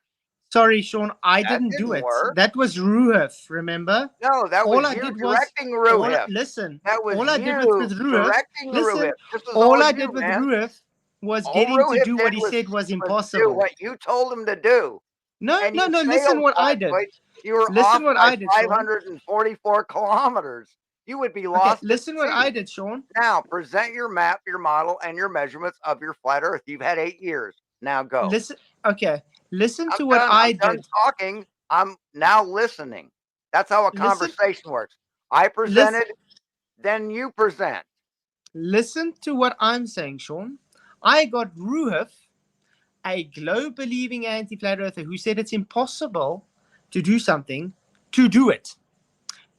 Sorry, Shawn, I That didn't do didn't it. work. That was Ruhef, remember? No, that All was I you did was directing Ruhef. listen. That was all I you did with Ruhef. directing Listen, Ruhef. This was all I you, did with man. Ruhef was All get him to Ruhef do did what he said was do impossible. what you told him to do. No, And no, you no. Listen failed, what I did. Flatzoid. You were Listen off what by I did, Shawn. 544 kilometers. You would be Okay, lost. listen what at I sea. did, Shawn. Now present your map, your model, and your measurements of your flat Earth. You've had 8 years. Now go. Listen, okay. Listen I'm to what done, I I'm done did. talking. I'm now listening. That's how a Listen- conversation works. I presented, then you present. Listen to what I'm saying, Shawn. I got Ruhef, a globe-believing anti-flat earther who said it's impossible to do something, to do it.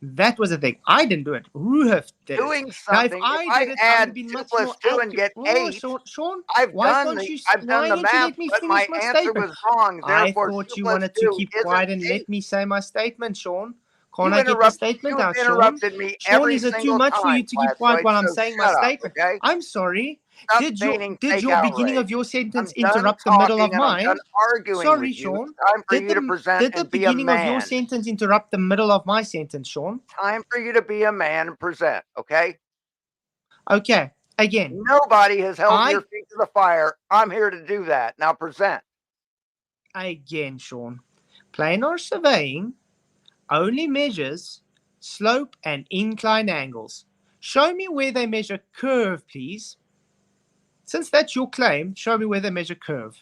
That was the thing. I didn't do it. Ruhef did it. Doing Now, if something. I did it, I would add have been 2 much plus more 2 and accurate. get Oh, 8. Sean, I've why done can't the you? I've Why done the don't you math, let me but finish my my answer statement? was wrong. I Therefore, 2 thought you plus wanted 2 to keep isn't quiet and 8. let me say my statement, Sean. Can't You I get the interrupt. statement You out, Sean? interrupted me Sean, every is it too single much for you time, to keep quiet Flatzoid. while I'm So saying my shut up, statement? okay? I'm sorry. Stop Did feigning your fake beginning outrage. of your sentence I'm done interrupt the middle talking of and I'm mine? done arguing Sorry, with you. Sean. It's time for you to present Did the and be a beginning of your man. sentence interrupt the middle of my sentence, Sean? Time for you to be a man and present, okay? Okay. Again, Nobody has held your feet to the fire. I'm here to do that. Now present. Again, Sean. Planar surveying only measures slope and incline angles. Show me where they measure curve, please. Since that's your claim, show me where they measure curve.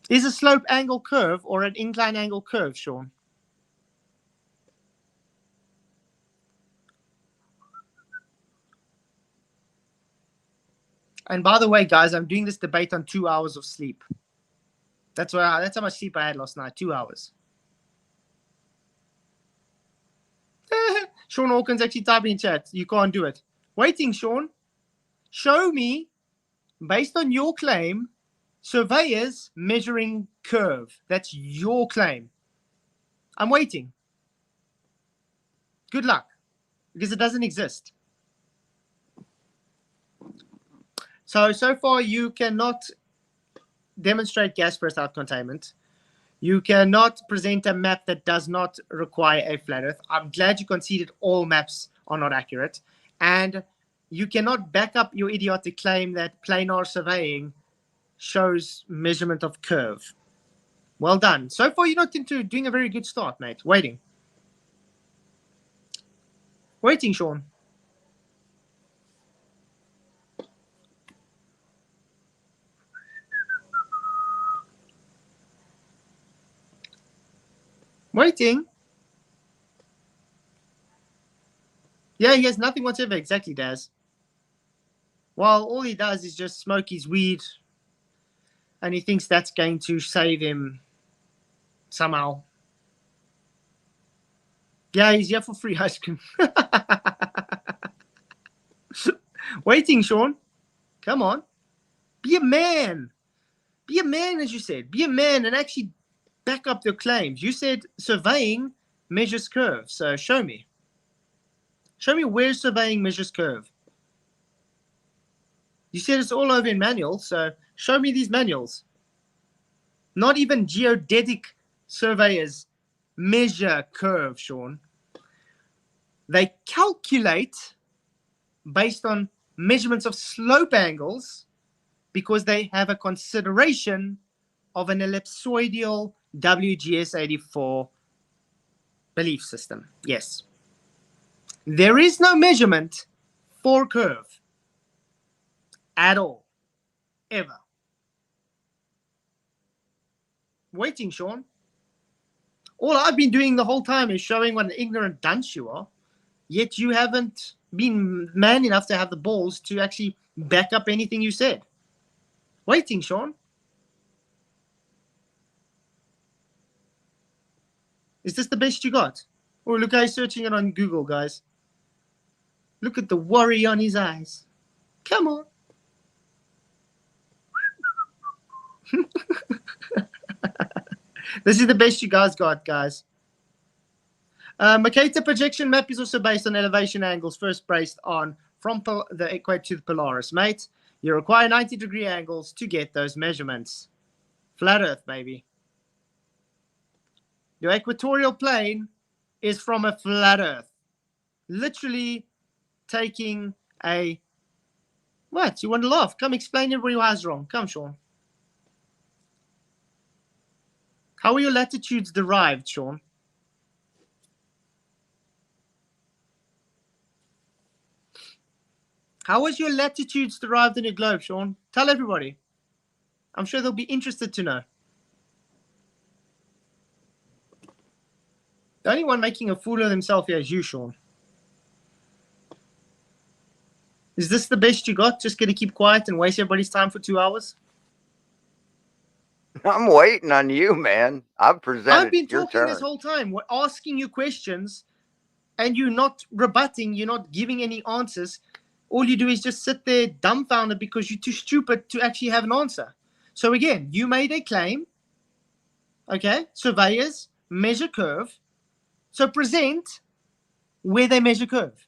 Is a slope angle curve or an incline angle curve, Sean? And by the way, guys, I'm doing this debate on 2 hours of sleep. That's how much sleep I had last night, 2 hours. Shawn Hawkins actually typing in chat. You can't do it. Waiting, Sean. Show me, based on your claim, surveyors measuring curve. That's your claim. I'm waiting. Good luck, because it doesn't exist. So far, you cannot demonstrate gas burst out containment. You cannot present a map that does not require a flat earth. I'm glad you conceded all maps are not accurate. And you cannot back up your idiotic claim that planar surveying shows measurement of curve. Well done. So far, you're not doing a very good start, mate. Waiting. Waiting, Sean. Waiting. Yeah, he has nothing whatsoever. Exactly, Daz. Well, all he does is just smoke his weed, and he thinks that's going to save him somehow. Yeah, he's here for free ice cream. Waiting, Sean. Come on. Be a man. Be a man, as you said. Be a man and actually back up your claims. You said surveying measures curve. So show me. Show me where surveying measures curve. You said it's all over in manuals, so show me these manuals. Not even geodetic surveyors measure curve, Sean. They calculate based on measurements of slope angles because they have a consideration of an ellipsoidal WGS84 belief system. Yes. There is no measurement for curve at all, ever. Waiting, Sean. All I've been doing the whole time is showing what an ignorant dunce you are, yet you haven't been man enough to have the balls to actually back up anything you said. Waiting, Sean. Is this the best you got? Oh, look, I'm searching it on Google, guys. Look at the worry on his eyes. Come on. This is the best you guys got, guys. Mercator projection map is also based on elevation angles, first based on from the equator to the Polaris, mate. You require 90-degree angles to get those measurements. Flat Earth, baby. Your equatorial plane is from a flat Earth. Literally taking a... What? You want to laugh? Come explain everybody why I was wrong. Come, Sean. How are your latitudes derived, Sean? How was your latitudes derived in your globe, Sean? Tell everybody. I'm sure they'll be interested to know. The only one making a fool of himself here is you, Sean. Is this the best you got? Just going to keep quiet and waste everybody's time for 2 hours? I'm waiting on you, man. I've presented. I've been your talking turn. this whole time. We're asking you questions, and you're not rebutting. You're not giving any answers. All you do is just sit there dumbfounded because you're too stupid to actually have an answer. So again, you made a claim. Okay, surveyors measure curve. So present where they measure curve.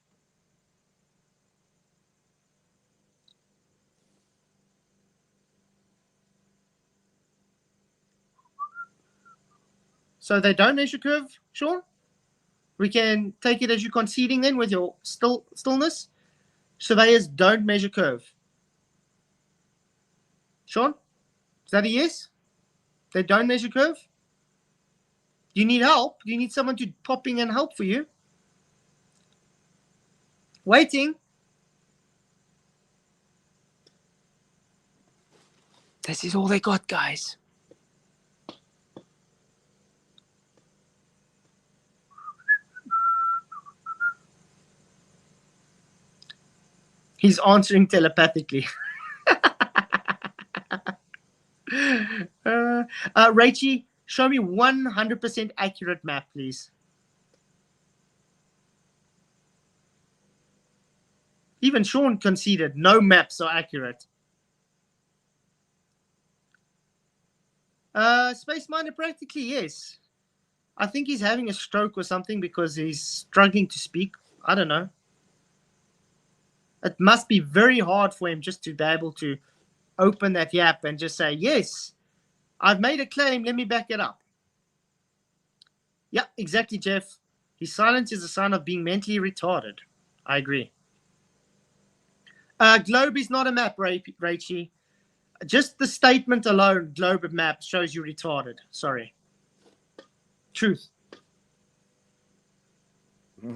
So they don't measure curve, Shawn? We can take it as you conceding then with your stillness. Surveyors don't measure curve. Shawn, is that a yes? They don't measure curve? You need help? You need someone to pop in and help for you? Waiting. This is all they got, guys. He's answering telepathically. Rachie, show me 100% accurate map, please. Even Shawn conceded no maps are accurate. Space Miner, practically, yes. I think he's having a stroke or something because he's struggling to speak. I don't know. It must be very hard for him just to be able to open that yap and just say, yes, I've made a claim. Let me back it up. Yeah, exactly, Jeff. His silence is a sign of being mentally retarded. I agree. Globe is not a map, Rachie. Just the statement alone, globe map, shows you retarded. Sorry. Truth.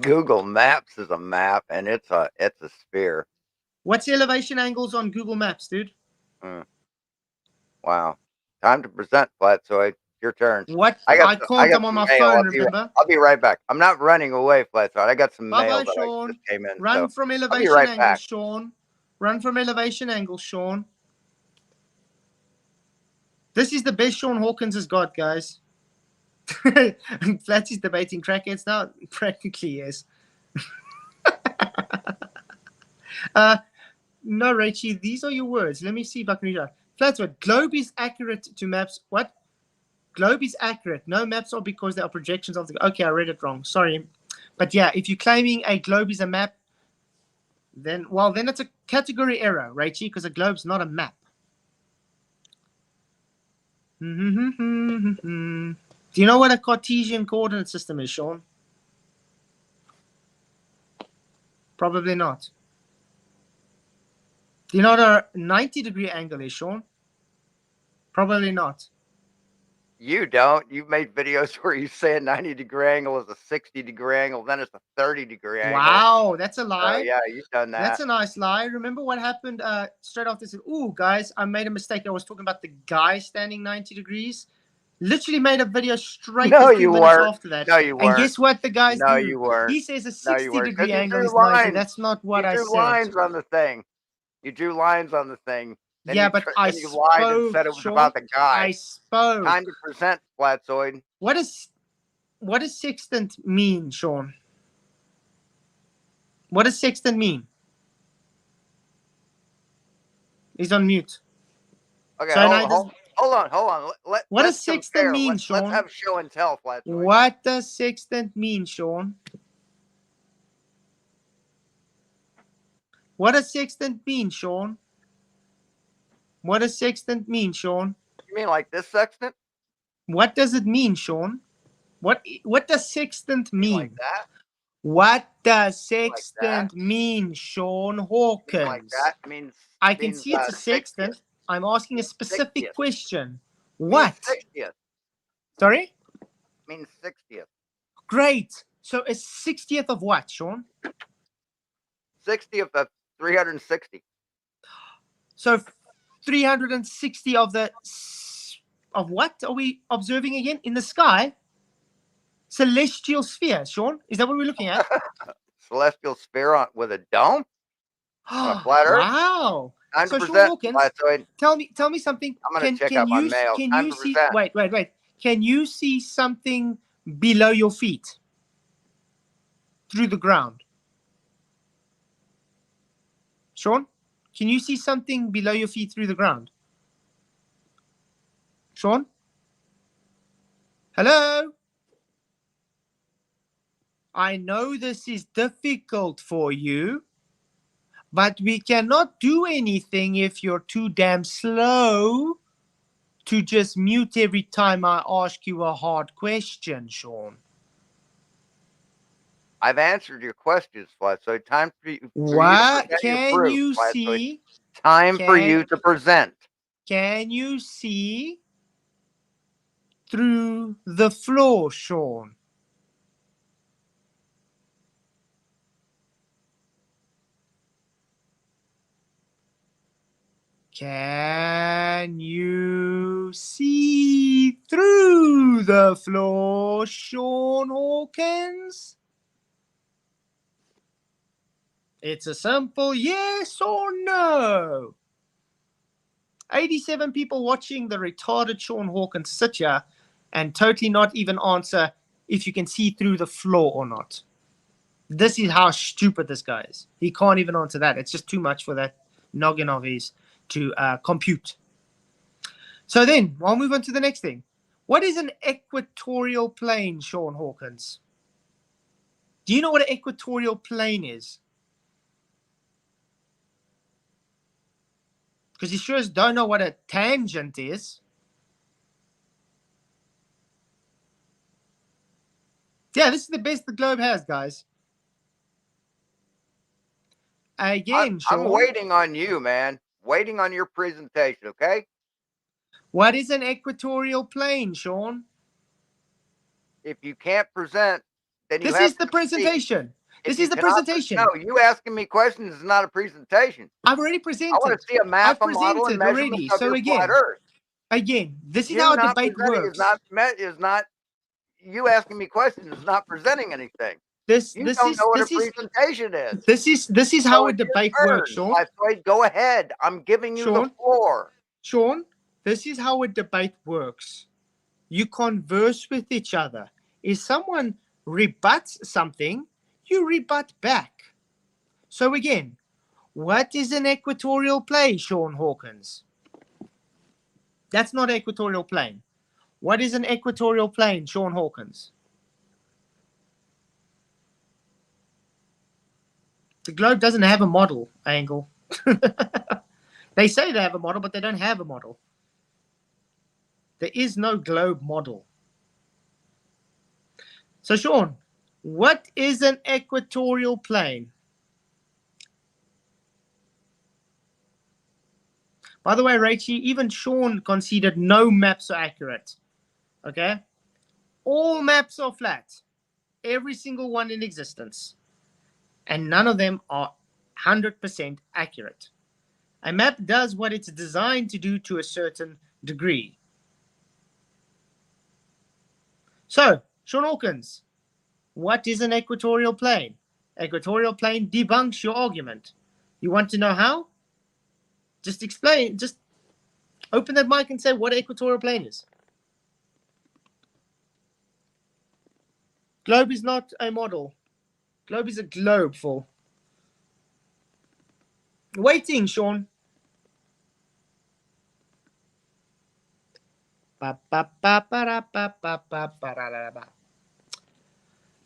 Google Maps is a map, and it's a sphere. What's elevation angles on Google Maps, dude? Wow. Time to present, Flatzoid. Your turn. What? I can't. I'm on my phone, remember? I'll be right back. I'm not running away, Flatzoid. I got some mail that Shawn. just came in. Run so from elevation right angle, back. Shawn. Run from elevation angle, Shawn. This is the best Shawn Hawkins has got, guys. Flatsy's debating crackheads now. Practically, yes. No, Rachie, these are your words. Let me see if I can read that. Flatwood, globe is accurate to maps. What? Globe is accurate. No maps are because they are projections of the... Okay, I read it wrong. Sorry. But yeah, if you're claiming a globe is a map, then it's a category error, Rachie, because a globe's not a map. Do you know what a Cartesian coordinate system is, Shawn? Probably not. Do you know what a 90-degree angle is, Shawn? Probably not. You don't. You've made videos where you say a 90-degree angle is a 60-degree angle, then it's a 30-degree angle. Wow, that's a lie. Yeah, you've done that. That's a nice lie. Remember what happened straight after? Said, "Ooh, guys, I made a mistake. I was talking about the guy standing 90 degrees." Literally made a video straight a few minutes after that. No, you weren't. And guess what the guys do? No, you weren't. He says a 60-degree angle is lines. 90. That's not what I said. You drew lines on the thing. You drew lines on the thing. Then yeah, but I you lied and said it was about the guy. I spoke. Time to present, Flatzoid. What does sextant mean, Shawn? What does sextant mean? He's on mute. Okay, so hold on. What does sextant mean, Shawn? Let's have show and tell, Flatzoid. What does sextant mean, Shawn? What does sextant mean, Shawn? What does sextant mean, Shawn? You mean like this sextant? What does it mean, Shawn? What does sextant mean? Like that? What does sextant mean, Shawn Hawkins? Like that means I can see it's a sextant. 60th. I'm asking a specific 60th. Question. What? 60th. Sorry? Means 60th. Great. So a 60th of what, Shawn? 60th of 360. So 360 of what are we observing again? In the sky? Celestial sphere, Shawn? Is that what we're looking at? Celestial sphere with a dome? On a flat Earth? Wow. Time So to Shawn present, Hawkins, Flatzoid. tell me something. I'm gonna check out my mail. Can Time you to see? present. Wait. Can you see something below your feet through the ground? Shawn, can you see something below your feet through the ground? Shawn? Hello? I know this is difficult for you, but we cannot do anything if you're too damn slow to just mute every time I ask you a hard question, Shawn. I've answered your questions, Flatzoid. Time for you, What to present your can proof, you Flatzoid. see? Time for you to present. Can you see through the floor, Shawn? Can you see through the floor, Shawn Hawkins? It's a simple yes or no. 87 people watching the retarded Shawn Hawkins sit here and totally not even answer if you can see through the floor or not. This is how stupid this guy is. He can't even answer that. It's just too much for that noggin of his to compute. So then, I'll move on to the next thing. What is an equatorial plane, Shawn Hawkins? Do you know what an equatorial plane is? Because you sure as don't know what a tangent is. Yeah, this is the best the globe has, guys. Again, Shawn. I'm waiting on you, man. Waiting on your presentation, okay? What is an equatorial plane, Shawn? If you can't present, then you This have is the presentation. This is the presentation. No, you asking me questions is not a presentation. I've already I presented. want to see a map, I've a model, and presented already. measurements of So your flat Earth. Again, this is You how a not debate presenting works. is not you asking me questions is not presenting anything. This You don't know what a presentation is. This is how a debate works, Shawn. Go ahead. I'm giving you the floor. Shawn, this is how a debate works. You converse with each other. If someone rebuts something, you rebut back. So again, what is an equatorial plane, Shawn Hawkins? That's not equatorial plane. What is an equatorial plane, Shawn Hawkins? The globe doesn't have a model, Angle. They say they have a model, but they don't have a model. There is no globe model. So, Shawn, what is an equatorial plane? By the way, Rachie, even Shawn conceded no maps are accurate. Okay? All maps are flat. Every single one in existence. And none of them are 100% accurate. A map does what it's designed to do to a certain degree. So, Shawn Hawkins, what is an equatorial plane? Equatorial plane debunks your argument. You want to know how? Just explain. Just open that mic and say what an equatorial plane is. Globe is not a model. Globe is a globe, fool. Waiting, Shawn.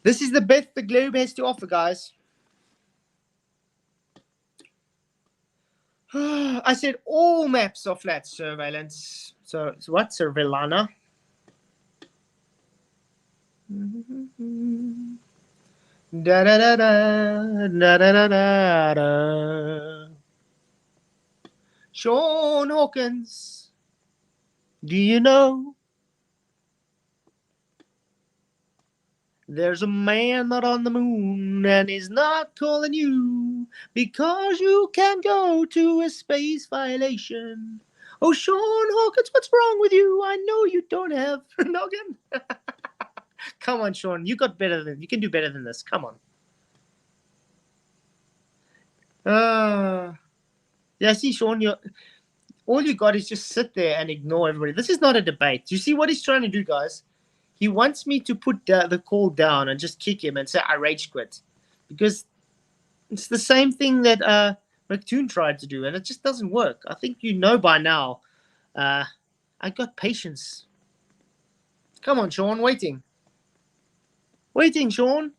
This is the best the globe has to offer, guys. I said all maps are flat, surveillance. So what, Surveillana? Da da da da da da da da. Shawn Hawkins, do you know there's a man not on the moon and he's not calling you because you can't go to a space violation? Oh, Shawn Hawkins, what's wrong with you? I know you don't have a noggin. Come on, Shawn, you can do better than this. Come on. Yeah, see, Shawn, all you got is just sit there and ignore everybody. This is not a debate. You see what he's trying to do, guys? He wants me to put the call down and just kick him and say, I rage quit. Because it's the same thing that McToon tried to do, and it just doesn't work. I think you know by now. I got patience. Come on, Shawn, waiting. Waiting, Shawn.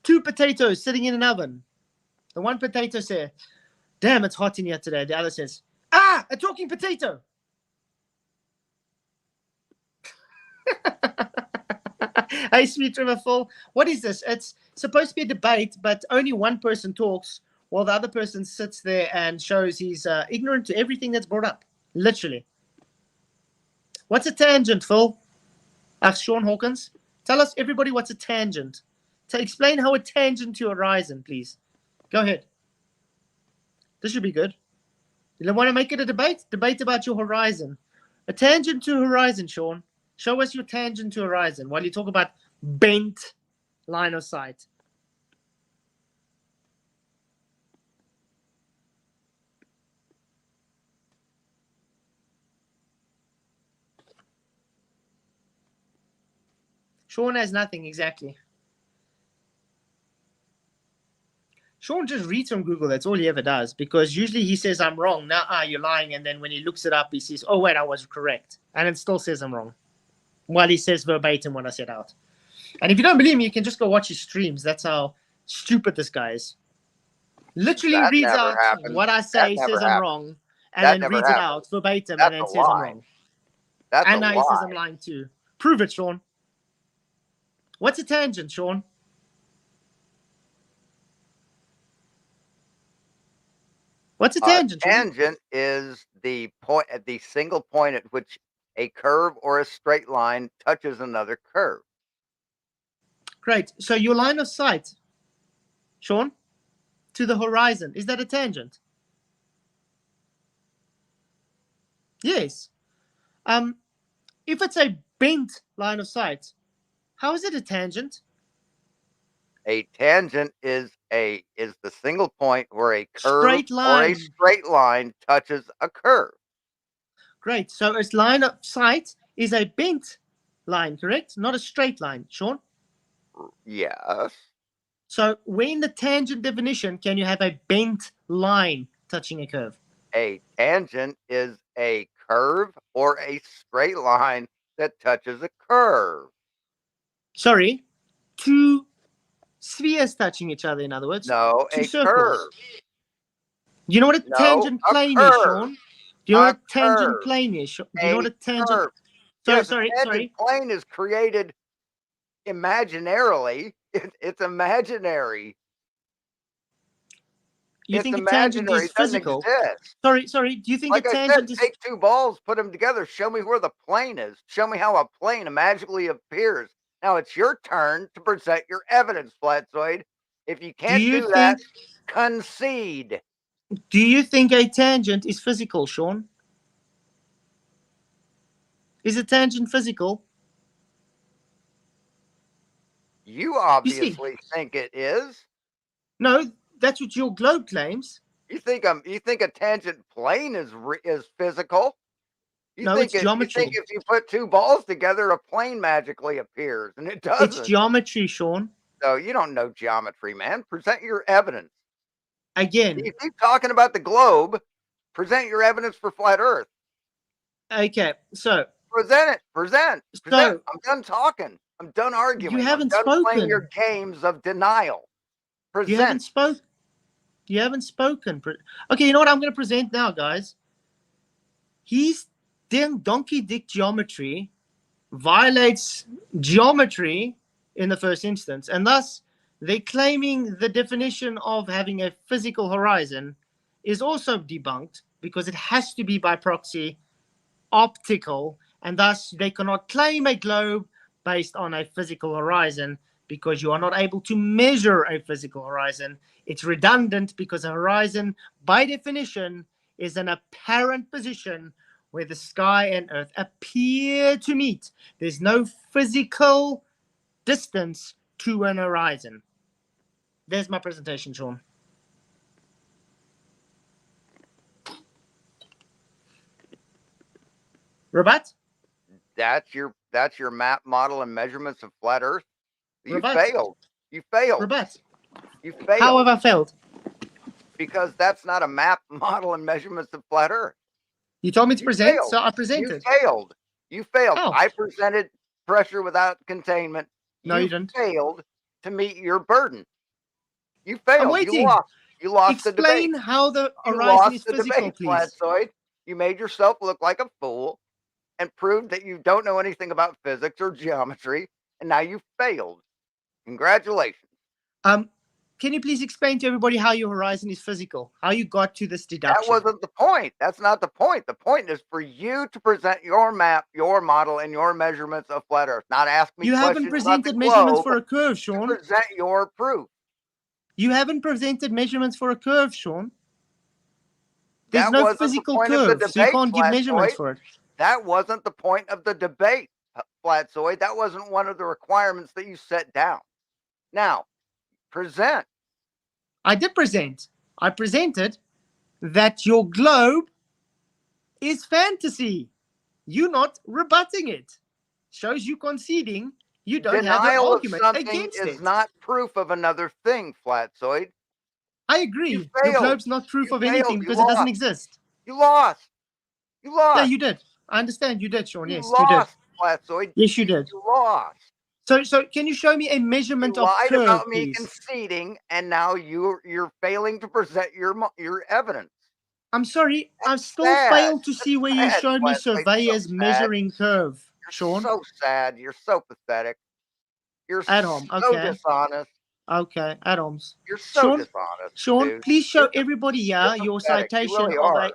Two potatoes sitting in an oven. The one potato says, damn, it's hot in here today. The other says, ah, a talking potato. Hey, Sweet River Full. What is this? It's supposed to be a debate, but only one person talks while the other person sits there and shows he's ignorant to everything that's brought up. Literally. What's a tangent, Phil? Asked Shawn Hawkins. Tell us, everybody, what's a tangent. Explain how a tangent to horizon, please. Go ahead. This should be good. You want to make it a debate? Debate about your horizon. A tangent to horizon, Shawn. Show us your tangent to horizon while you talk about bent line of sight. Shawn has nothing, exactly. Shawn just reads from Google. That's all he ever does, because usually he says, I'm wrong. Nah, you're lying. And then when he looks it up, he says, oh, wait, I was correct. And it still says I'm wrong. While he says verbatim what I said out. And if you don't believe me, you can just go watch his streams. That's how stupid this guy is. Literally That reads never out happened. what I say, That never says I'm happened. wrong, and That then never reads it happened. out verbatim That's and then a says I'm lie. wrong. That's And a now he says I'm lie. lying too. Prove it, Shawn. What's a tangent, Shawn? What's a tangent, Shawn? Tangent is the point at the single point at which a curve or a straight line touches another curve. Great. So your line of sight, Shawn, to the horizon, is that a tangent? Yes. If it's a bent line of sight, how is it a tangent? A tangent is the single point where a curve Straight or a line. straight line touches a curve. Great. So its line of sight is a bent line, correct? Not a straight line, Shawn. Yes. So where in the tangent definition can you have a bent line touching a curve? A tangent is a curve or a straight line that touches a curve. Sorry, two spheres touching each other, in other words. No, two a circles. curve. You know what a No, tangent a plane is, curve. Shawn? Do you know what a tangent curve. plane is? Do you know what a tangent? Curve. Sorry, yes, a tangent plane is created imaginarily. It's imaginary. You It's think a tangent imaginary. is It doesn't physical? exist. Sorry. Do you think Like a I tangent said, is? take two balls, put them together, show me where the plane is. Show me how a plane magically appears. Now it's your turn to present your evidence, Flatzoid. If you can't do that, concede. Do you think a tangent is physical, Shawn? Is a tangent physical? You obviously think it is. No, that's what your globe claims. You think a tangent plane is physical? No, it's geometry. You think if you put two balls together, a plane magically appears, and it doesn't. It's geometry, Shawn. No, you don't know geometry, man. Present your evidence. Again. You keep talking about the globe. Present your evidence for flat Earth. Okay, so present it. Present. So, I'm done talking. I'm done arguing. You haven't I'm done spoken. playing your games of denial. Present. You haven't spoken. You haven't spoken. Okay, you know what I'm going to present now, guys? He's donkey dick geometry violates geometry in the first instance, and thus they're claiming the definition of having a physical horizon is also debunked because it has to be by proxy optical, and thus they cannot claim a globe based on a physical horizon because you are not able to measure a physical horizon. It's redundant because a horizon, by definition, is an apparent position where the sky and earth appear to meet. There's no physical distance to an horizon. There's my presentation, Shawn. Rebut? That's your map, model, and measurements of flat Earth. You Rebut. failed. You failed. Rebut. You failed. How have I failed? Because that's not a map, model, and measurements of flat Earth. You told me to present, failed. so I presented. You failed. You failed. How? I presented pressure without containment. No, you didn't. Failed to meet your burden. You failed. I'm waiting. You lost. You lost the debate. Explain how the You horizon lost is the physical, debate, please. Flatzoid. You made yourself look like a fool and proved that you don't know anything about physics or geometry, and now you failed. Congratulations. Can you please explain to everybody how your horizon is physical? How you got to this deduction? That wasn't the point. That's not the point. The point is for you to present your map, your model, and your measurements of flat Earth. Not ask me You haven't questions about presented the measurements globe, for a curve, Shawn. present your proof. You haven't presented measurements for a curve, Shawn. There's That no wasn't the physical point of the curve, so you debate, can't give measurements Flatzoid. for it. That wasn't the point of the debate, Flatzoid. That wasn't one of the requirements that you set down. Now, present. I did present. I presented that your globe is fantasy. You're not rebutting it. Shows you conceding you don't have an Denial of argument something against is it. not proof of another thing, Flatzoid. I agree. You Your failed. globe's not proof You of failed. anything You because it doesn't lost. exist. You lost. You lost. Yeah, you did. I understand you did, Shawn. You Yes, you did. lost, Flatzoid. Yes, you did. You lost. So can you show me a measurement You of lied curve, about me please? conceding, and now you're failing to present your evidence. I'm sorry. I That's still sad. fail to see where you sad, showed me Flatzoid. So surveyors sad. measuring curve, You're Shawn. so sad. You're so pathetic. You're At home. so Okay. dishonest. Okay, Adams. You're so Shawn, dishonest, Shawn, dude. please show You're everybody here your pathetic. You citation really of are. a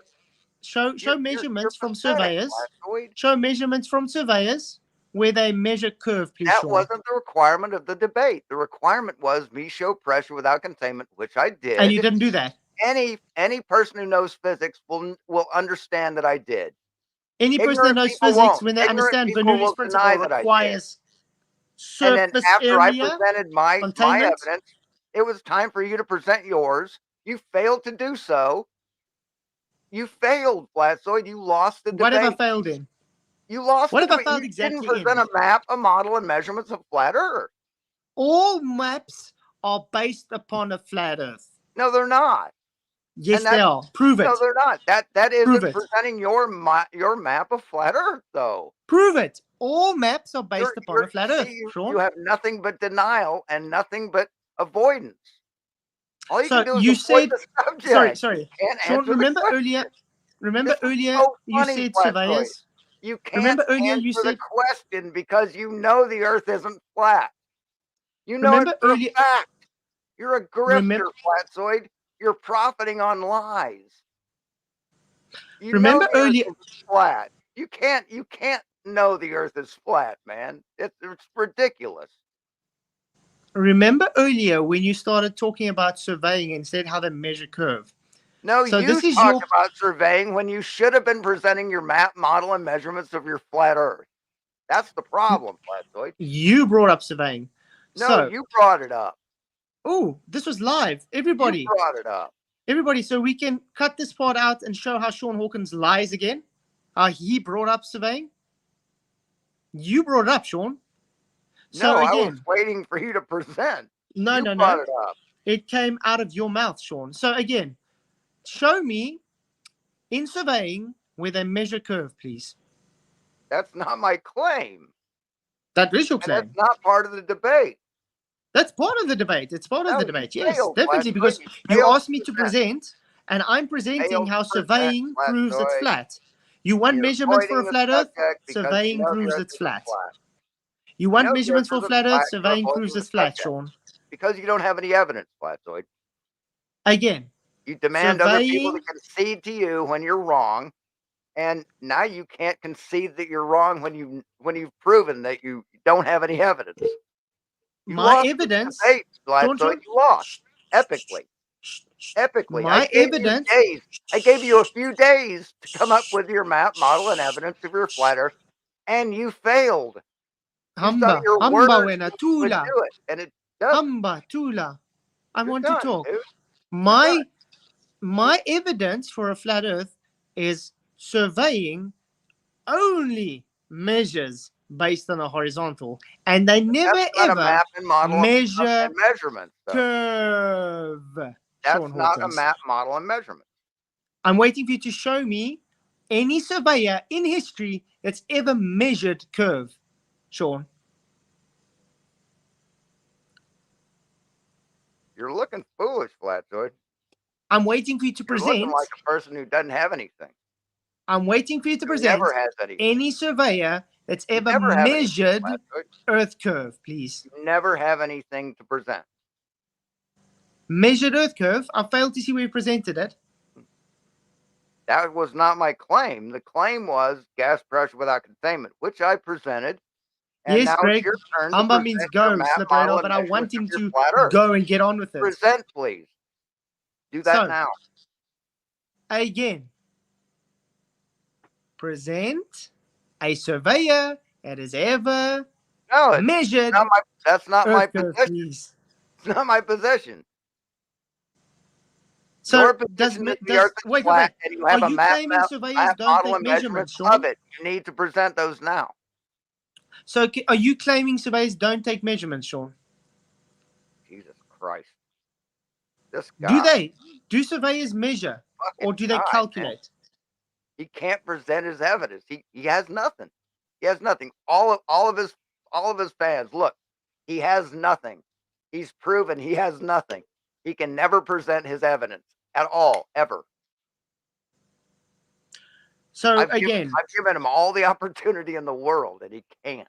show You're measurements from pathetic, surveyors. Flatzoid. Show measurements from surveyors where they measure curve, please, That Shawn. wasn't the requirement of the debate. The requirement was me show pressure without containment, which I did. And you didn't do that. Any person who knows physics will understand that I did. Any person that Ignorant knows people physics, won't. when they Ignorant understand people Bernoulli's will principle, deny that I did. requires And then surface after I area presented my containment. evidence, it was time for you to present yours. You failed to do so. You failed, Flatzoid. You lost the What debate. have I failed in? You lost What the have I debate. failed You exactly didn't present in? a map, a model, and measurements of flat Earth. All maps are based upon a flat Earth. No, they're not. Yes, And they are. Prove it. No, they're not. That isn't Prove it. presenting your map of flat Earth, though. Prove it. All maps are based You're- upon a flat Earth. see, Shawn. you have nothing but denial and nothing but avoidance. All you So can do is you avoid said, the subject. sorry. You can't Shawn, answer the remember question. earlier This is you so funny, said Flatzoid. surveyors? You can't Remember earlier answer you the said, question because you know the Earth isn't flat. You know remember it for earlier, a fact. You're a grifter, Remember- Flatzoid. You're profiting on lies. You Remember know the earlier- Earth is flat. You can't know the Earth is flat, man. It's ridiculous. remember earlier when you started talking about surveying and said how they measure curve? No, So you this is talked your- about surveying when you should have been presenting your map, model, and measurements of your flat Earth. That's the problem, Flatzoid. You brought up surveying. No, So, you brought it up. oh, this was live. Everybody. You brought it up. Everybody, so we can cut this part out and show how Shawn Hawkins lies again. How he brought up surveying. You brought it up, Shawn. So No, I again, was waiting for you to present. no, You no, brought no. it up. It came out of your mouth, Shawn. So again, show me in surveying where they measure curve, please. That's not my claim. That is your And claim. that's not part of the debate. That's part of the debate. It's part of No, the you debate. Yes, failed, definitely. Flatzoid. Because You you failed asked me to present, and I'm presenting failed how to present, surveying proves it's Flatzoid. flat. You want You're measurements for a avoiding the flat Earth? subject because you Surveying know the proves Earth it's isn't flat. flat. You want know the measurements Earth for isn't flat Earth? flat, you're Surveying avoiding proves the it's flat, subject. Shawn. Because you don't have any evidence, Flatzoid. Again, You demand other people to surveying- concede to you when you're wrong, And now you can't concede that you're wrong when you've proven that you don't have any evidence. You My lost evidence. the debate, John, so you lost epically. Epically. My evidence. I gave you a few days to come up with your map, model, and evidence of your flat Earth, and you failed. You thought your words would do it, and it doesn't. Tula. I You're want done, to talk. dude. My evidence for a flat Earth is surveying only measures based on a horizontal, and they never ever map and model measure and measurements. Curve. That's Shawn not Hawkins. a map, model, and measurement. I'm waiting for you to show me any surveyor in history that's ever measured curve, Shawn. You're looking foolish, Flatzoid. I'm waiting for you to You're present. looking like a person who doesn't have anything. I'm waiting for you to present Never has anything. any surveyor that's ever never have measured anything, Earth curve, please. You never have anything to present. Measured Earth curve. I failed to see where you presented it. That was not my claim. The claim was gas pressure without containment, which I presented. And yes, now Greg. it's your turn Amba means go, Slip Radar, but I want him to go and get on with it. Present, please. Do that now. Again. Present a surveyor that is ever measured. That's not my curve, position. Please. It's not my position. So Your position is the Earth is flat, and you have a map, model, and measurements of it. You need to present those now. So are you claiming surveyors don't take measurements, Shawn? Jesus Christ. This guy. Do surveyors measure or do they calculate? Man. He can't present his evidence. He has nothing. He has nothing. All of his fans, look, he has nothing. He's proven he has nothing. He can never present his evidence at all, ever. So I've given him all the opportunity in the world, and he can't.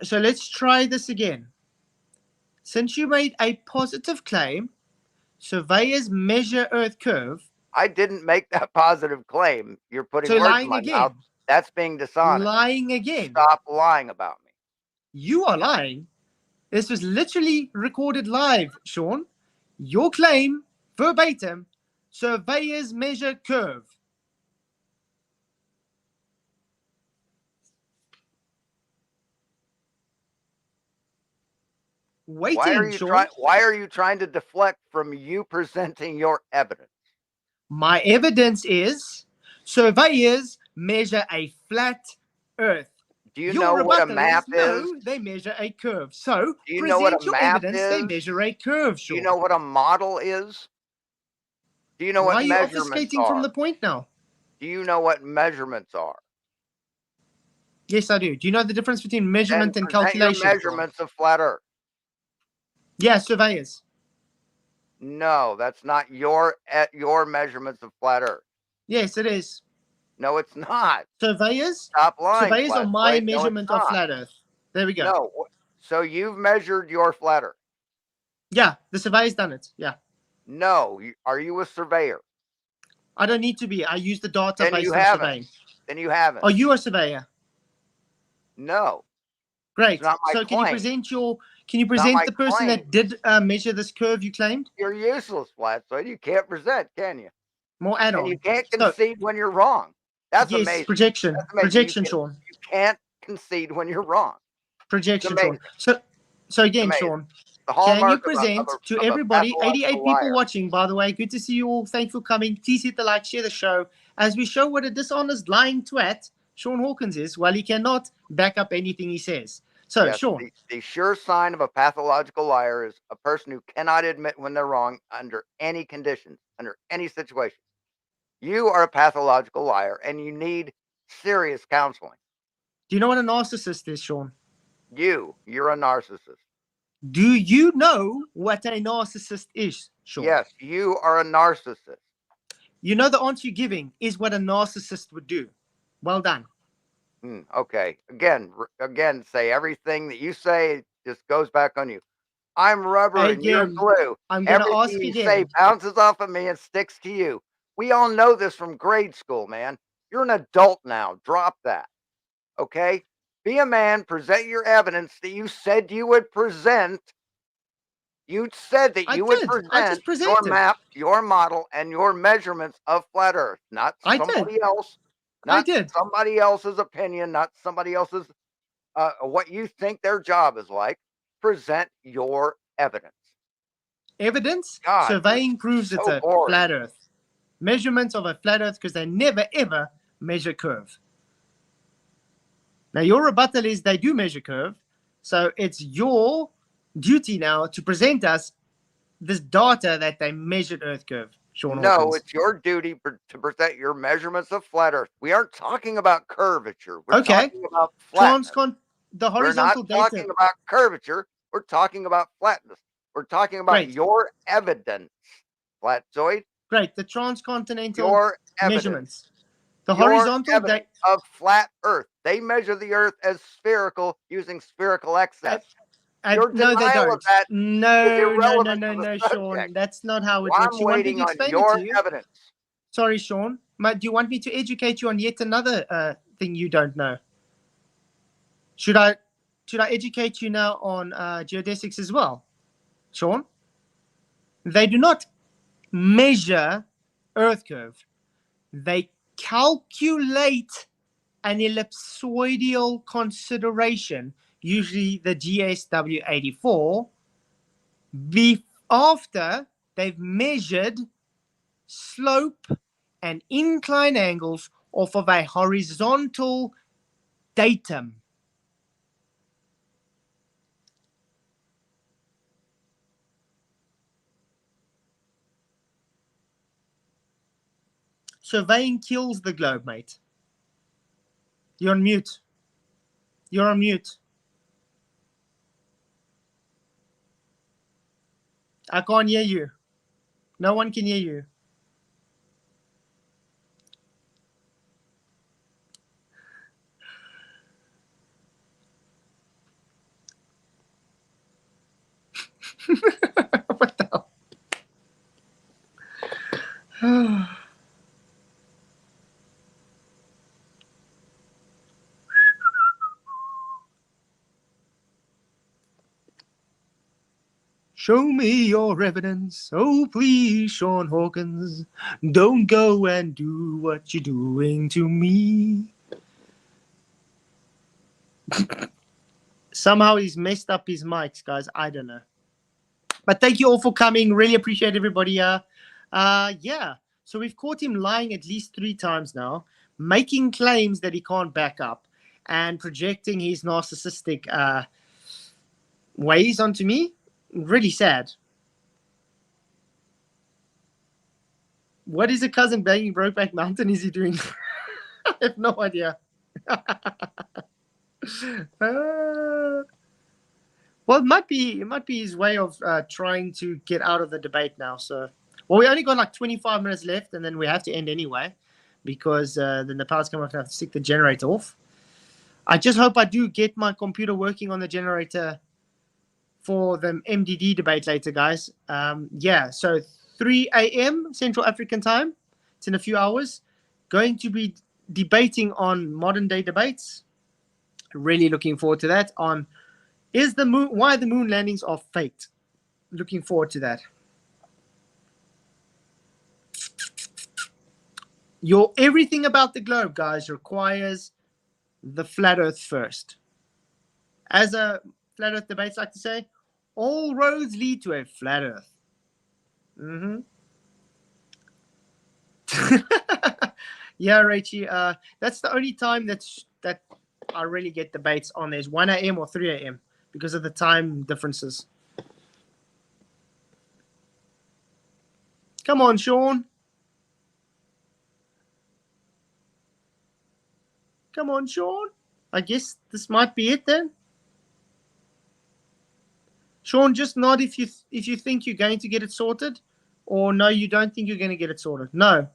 So let's try this again. Since you made a positive claim, surveyors measure Earth curve. I didn't make that positive claim. You're putting words in my mouth. That's being dishonest. Lying again. Stop lying about me. You are lying. This was literally recorded live, Shawn. Your claim, verbatim, surveyors measure curve. Shawn. Why are you trying to deflect from you presenting your evidence? My evidence is surveyors measure a flat Earth. Do you know what a map is? No, they measure a curve. So do you know what a map is? They measure a curve. Shawn. Do you know what a model is? Do you know what measurements are? Why are you obfuscating from the point now? Do you know what measurements are? Yes, I do. Do you know the difference between measurement and calculation? Your measurements of flat Earth. Yeah, surveyors. No, that's not your measurements of flat Earth. Yes, it is. No, it's not. Surveyors? Stop lying. Surveyors are my measurement of flat Earth. There we go. No. So you've measured your flat Earth. Yeah, the surveyor's done it. Yeah. No. Are you a surveyor? I don't need to be. I use the data based on surveying. Then you haven't. Are you a surveyor? No. Great. So can you present the person that did measure this curve you claimed? You're useless, Flatzoid. You can't present, can you? More add-on. And you can't concede when you're wrong. That's amazing. Projection. Projection, Shawn. You can't concede when you're wrong. Projection, Shawn. So again, Shawn, can you present to everybody, 88 people watching, by the way, good to see you all. Thanks for coming. Please hit the like, share the show, as we show what a dishonest, lying twat Shawn Hawkins is, while he cannot back up anything he says. So, yes, Shawn. The sure sign of a pathological liar is a person who cannot admit when they're wrong under any conditions, under any situation. You are a pathological liar, and you need serious counseling. Do you know what a narcissist is, Shawn? You're a narcissist. Do you know what a narcissist is, Shawn? Yes, you are a narcissist. You know the answer you're giving is what a narcissist would do. Well done. Okay. Again, say everything that you say just goes back on you. I'm rubber and you're glue. I'm going to ask you say bounces off of me and sticks to you. We all know this from grade school, man. You're an adult now. Drop that. Okay? Be a man. Present your evidence that you said you would present. You said that I you would did. I present just your presented. map, your model, and your measurements of flat Earth, not I did. somebody else, I not did. somebody else's opinion, not somebody else's what you think their job is like. Present your evidence. Evidence? God, Surveying proves it's so a boring. flat Earth. Measurements of a flat Earth, because they never, ever measure curve. Now, your rebuttal is they do measure curve. So it's your duty now to present us this data that they measured Earth curve, Shawn No, Hawkins. it's your duty to present your measurements of flat Earth. We aren't talking about curvature. We're Okay. talking about flatness. The We're not horizontal data. talking about curvature. We're talking about flatness. We're talking about Great. your evidence, Flatzoid. Great. The transcontinental Your evidence. measurements. The Your horizontal evidence of flat Earth. They measure the Earth as spherical using spherical excess. Your no, they denial don't. of that is No, irrelevant to the no, subject. Shawn. That's not how it Well, works. I'm You want me waiting to on explain your it to you? evidence. Sorry, Shawn. Do you want me to educate you on yet another thing you don't know? Should I educate you now on geodesics as well, Shawn? They do not measure Earth curve. They calculate an ellipsoidal consideration, usually the GSW84, after they've measured slope and incline angles off of a horizontal datum. Surveying kills the globe, mate. You're on mute. You're on mute. I can't hear you. No one can hear you. What the hell? Show me your evidence, oh please, Shawn Hawkins. Don't go and do what you're doing to me. Somehow he's messed up his mics, guys. I don't know. But thank you all for coming. Really appreciate everybody. Yeah. So we've caught him lying at least 3 times now, making claims that he can't back up and projecting his narcissistic ways onto me. Really sad. What is a cousin banging Brokeback Mountain is he doing? I have no idea. Well, it might be his way of trying to get out of the debate now. So, well, we only got like 25 minutes left, and then we have to end anyway, because then the power's coming off. I have to stick the generator off. I just hope I do get my computer working on the generator for the MDD debate later, guys. So 3 a.m. Central African time. It's in a few hours. Going to be debating on modern day debates. Really looking forward to that. On why the moon landings are faked. Looking forward to that. Everything about the globe, guys, requires the flat Earth first. As a flat Earth debates like to say, all roads lead to a flat Earth. Yeah, Rachie. That's the only time that I really get debates on. There's 1 a.m. or 3 a.m. because of the time differences. Come on, Shawn. Come on, Shawn. I guess this might be it then. Shawn, just nod if you think you're going to get it sorted, or no, you don't think you're going to get it sorted. No,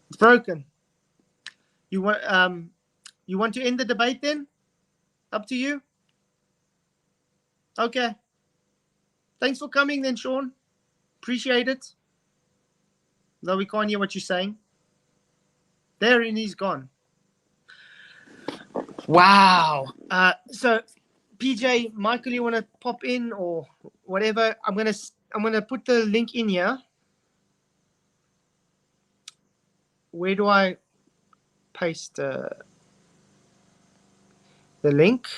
it's broken. You want to end the debate then? Up to you. Okay. Thanks for coming then, Shawn. Appreciate it. Though we can't hear what you're saying. There and he's gone. Wow. So, PJ, Michael, you want to pop in or whatever? I'm gonna put the link in here. Where do I paste the link?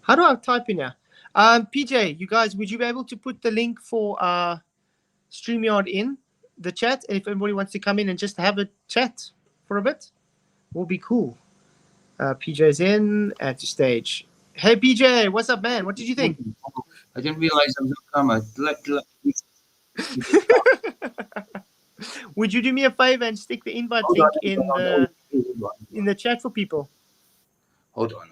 How do I type in here? PJ, you guys, would you be able to put the link for StreamYard in the chat? If anybody wants to come in and just have a chat for a bit, will be cool. PJ's in, add to stage. Hey PJ, what's up, man? What did you think? I didn't realize I was on camera. Would you do me a favor and stick the invite link in the chat for people? Hold on.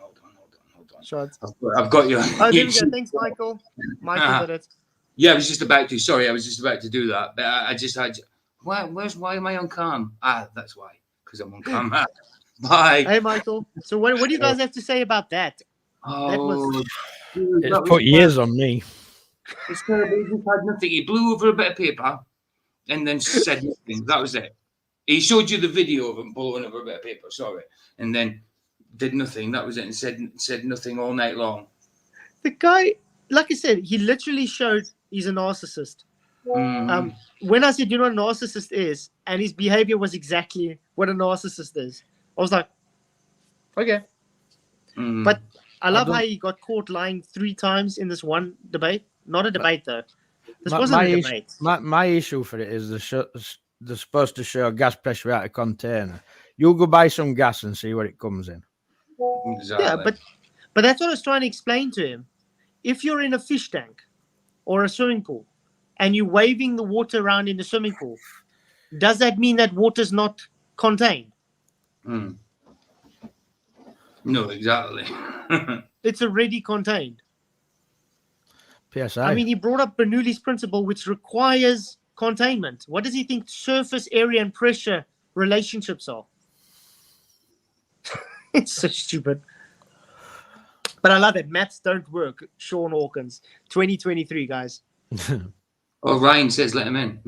Shot. I've got you. Oh, there we go. Thanks, Michael. Michael did it. Yeah, I was just about to. Sorry, I was just about to do that. But I just had. Why am I on cam? That's why. Because I'm on camera. Bye. Hey, Michael. So what do you guys have to say about that? It's put years on me. It's terrible. He had nothing. He blew over a bit of paper and then said nothing. That was it. He showed you the video of him blowing over a bit of paper. Sorry, and then did nothing. That was it. And said nothing all night long. The guy, like I said, he literally showed he's a narcissist. When I said, you know what a narcissist is, and his behavior was exactly what a narcissist is, I was like, okay. But I love how he got caught lying 3 times in this one debate. Not a debate, though. This wasn't a debate. My issue for it is they're supposed to show gas pressure out of container. You go buy some gas and see where it comes in. Exactly. Yeah, but that's what I was trying to explain to him. If you're in a fish tank or a swimming pool and you're waving the water around in the swimming pool, does that mean that water's not contained? No, exactly. It's already contained. PSI. I mean, he brought up Bernoulli's principle, which requires containment. What does he think surface area and pressure relationships are? It's so stupid. But I love it. Maths don't work. Shawn Hawkins, 2023, guys. Oh, Ryan says let him in.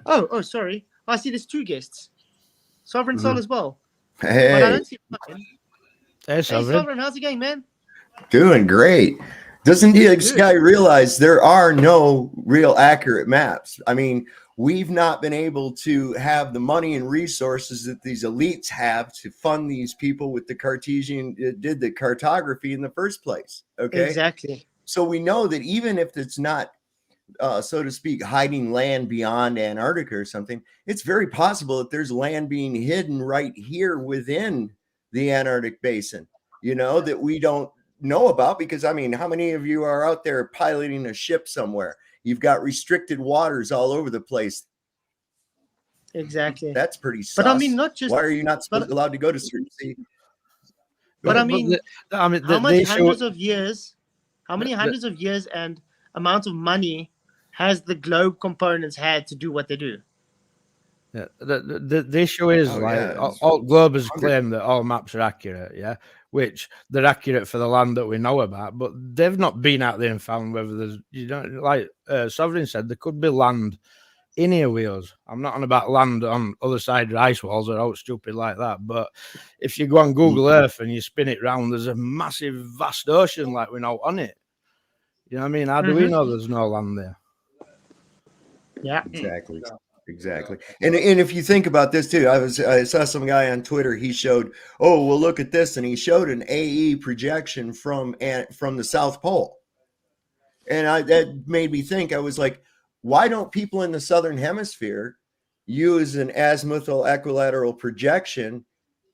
oh, sorry. I see there's 2 guests. Sovereign Soul as well. Hey. But I don't see Ryan. Hey, Sovereign, how's it going, man? Doing great. Doesn't this guy realize there are no real accurate maps? I mean, we've not been able to have the money and resources that these elites have to fund these people with the did the cartography in the first place. Okay. Exactly. So we know that even if it's not, so to speak, hiding land beyond Antarctica or something, it's very possible that there's land being hidden right here within the Antarctic basin, that we don't know about, because I mean, how many of you are out there piloting a ship somewhere? You've got restricted waters all over the place. Exactly. That's pretty sus. But I mean, not just. Why are you not allowed to go to certain sea? But I mean, how many hundreds of years and amount of money has the globe components had to do what they do? Yeah, the issue is all Globers claim that all maps are accurate, yeah, which they're accurate for the land that we know about, but they've not been out there and found whether there's, like Sovereign said, there could be land in here with us. I'm not on about land on other side of ice walls or out stupid like that, but if you go on Google Earth and you spin it round, there's a massive, vast ocean like we know on it. You know what I mean? How do we know there's no land there? Yeah, Exactly. And if you think about this too, I saw some guy on Twitter, he showed, oh, well, look at this. And he showed an AE projection from the South Pole. And that made me think, I was like, why don't people in the Southern Hemisphere use an azimuthal equilateral projection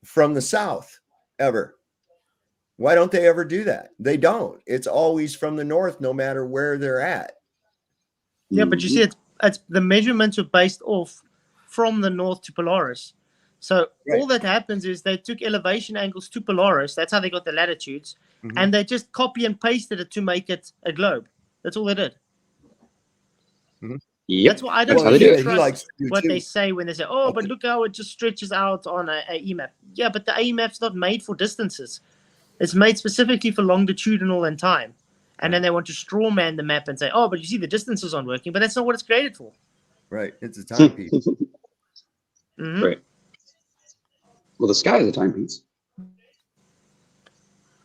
from the South ever? Why don't they ever do that? They don't. It's always from the North, no matter where they're at. Yeah, but you see, it's the measurements are based off from the north to Polaris. So all that happens is they took elevation angles to Polaris. That's how they got the latitudes. And they just copy and pasted it to make it a globe. That's all they did. Yep. That's why I don't really trust what they say when they say, oh, but look how it just stretches out on a EMAP. Yeah, but the EMAP's not made for distances. It's made specifically for longitudinal and time. And then they want to straw man the map and say, oh, but you see the distances aren't working, but that's not what it's created for. Right. It's a timepiece. Right. Well, the sky is a timepiece.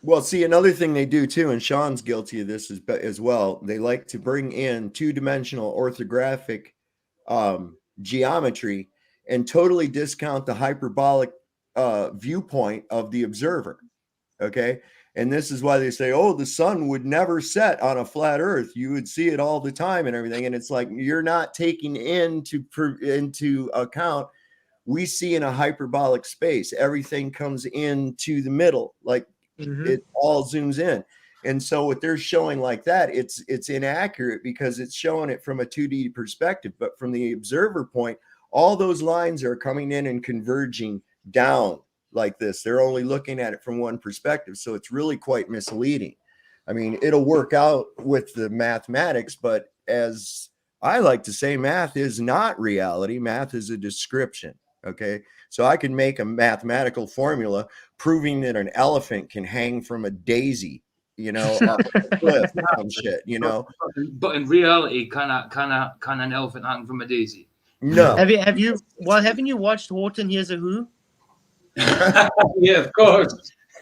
Well, see, another thing they do too, and Shawn's guilty of this as well. They like to bring in two-dimensional orthographic geometry and totally discount the hyperbolic viewpoint of the observer. Okay. And this is why they say, oh, the sun would never set on a flat earth. You would see it all the time and everything. And it's like, you're not taking into account, we see in a hyperbolic space, everything comes into the middle, like it all zooms in. And so what they're showing like that, it's inaccurate because it's showing it from a 2D perspective. But from the observer point, all those lines are coming in and converging down like this. They're only looking at it from one perspective. So it's really quite misleading. I mean, it'll work out with the mathematics, but as I like to say, math is not reality. Math is a description. Okay. So I can make a mathematical formula proving that an elephant can hang from a daisy, you know, off a cliff, some shit, you know. But in reality, can an elephant hang from a daisy? No. Have you? Well, haven't you watched Horton Hears a Who? Yeah, of course.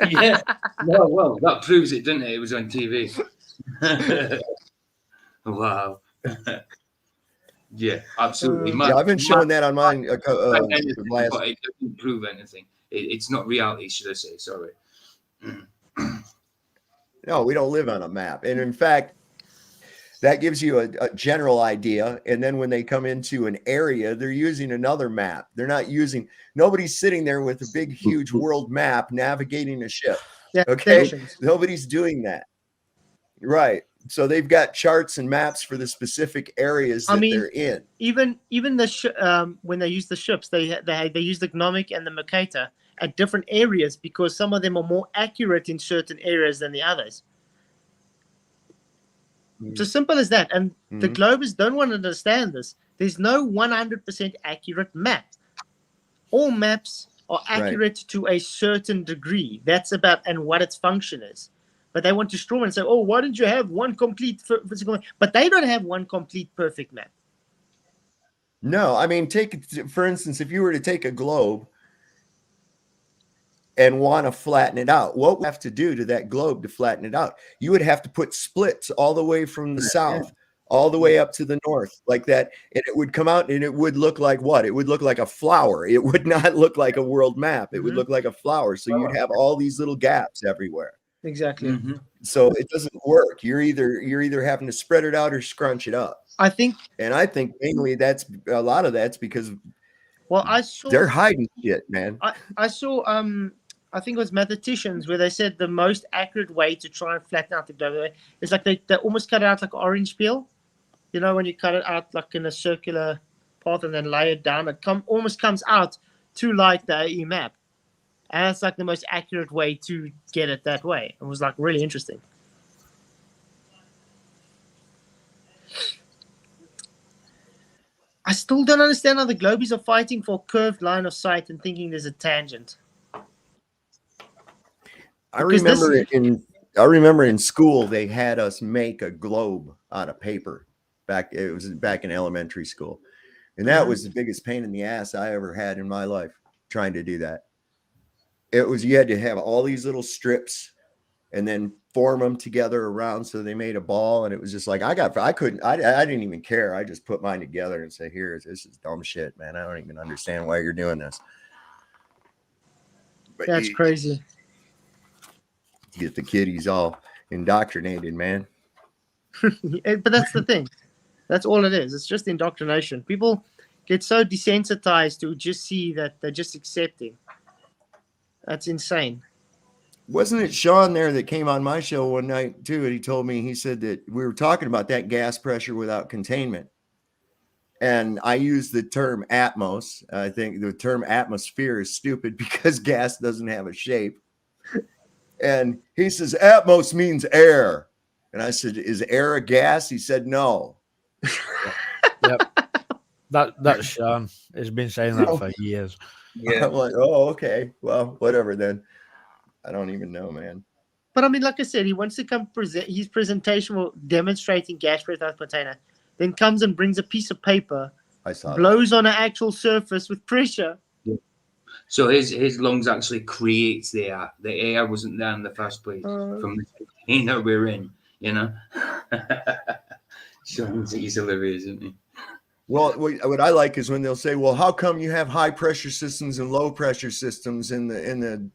Yeah. No, well, that proves it, didn't it? It was on TV. Wow. Yeah, absolutely. Yeah, I've been showing that on mine. But it doesn't prove anything. It's not reality, should I say? Sorry. No, we don't live on a map. And in fact, that gives you a general idea. And then when they come into an area, they're using another map. They're not using, nobody's sitting there with a big, huge world map navigating a ship. Yeah, okay. stations. Nobody's doing that. Right. So they've got charts and maps for the specific areas that they're in. Even the when they use the ships, they use the Gnomic and the Mercator at different areas because some of them are more accurate in certain areas than the others. It's as simple as that. And the Globers don't want to understand this. There's no 100% accurate map. All maps are accurate to a certain degree. That's about and what its function is. But they want to straw and say, oh, why didn't you have one complete physical map? But they don't have one complete perfect map. No, I mean, for instance, if you were to take a globe and want to flatten it out, what would you have to do to that globe to flatten it out? You would have to put splits all the way from the south, all the way up to the north like that. And it would come out and it would look like what? It would look like a flower. It would not look like a world map. It would look like a flower. So you'd have all these little gaps everywhere. Exactly. So it doesn't work. You're either having to spread it out or scrunch it up. I think mainly that's a lot of that's because they're hiding shit, man. I saw I think it was mathematicians where they said the most accurate way to try and flatten out the globe is like they almost cut it out like an orange peel. You know, when you cut it out like in a circular path and then lay it down, it almost comes out to like the AE map. And that's like the most accurate way to get it that way. It was like really interesting. I still don't understand how the Globies are fighting for a curved line of sight and thinking there's a tangent. I remember in school they had us make a globe out of paper. It was back in elementary school. And that was the biggest pain in the ass I ever had in my life trying to do that. You had to have all these little strips and then form them together around so they made a ball. And it was just like, I didn't even care. I just put mine together and say, this is dumb shit, man. I don't even understand why you're doing this. But that's crazy. Get the kiddies all indoctrinated, man. But that's the thing. That's all it is. It's just indoctrination. People get so desensitized to just see that they're just accepting. That's insane. Wasn't it Shawn there that came on my show one night too? And he told me, he said that we were talking about that gas pressure without containment. And I used the term atmos. I think the term atmosphere is stupid because gas doesn't have a shape. And he says, atmos means air. And I said, is air a gas? He said, no. Yep. That's Shawn. He's been saying that for years. Yeah. I'm like, oh, okay. Well, whatever then. I don't even know, man. But I mean, like I said, he wants to come present his presentation for demonstrating gas pressure without container. Then comes and brings a piece of paper, blows on an actual surface with pressure. Yeah. So his lungs actually creates the air. The air wasn't there in the first place from the container we're in, you know. Shawn's he's hilarious, isn't he? Well, what I like is when they'll say, "Well, how come you have high pressure systems and low pressure systems in the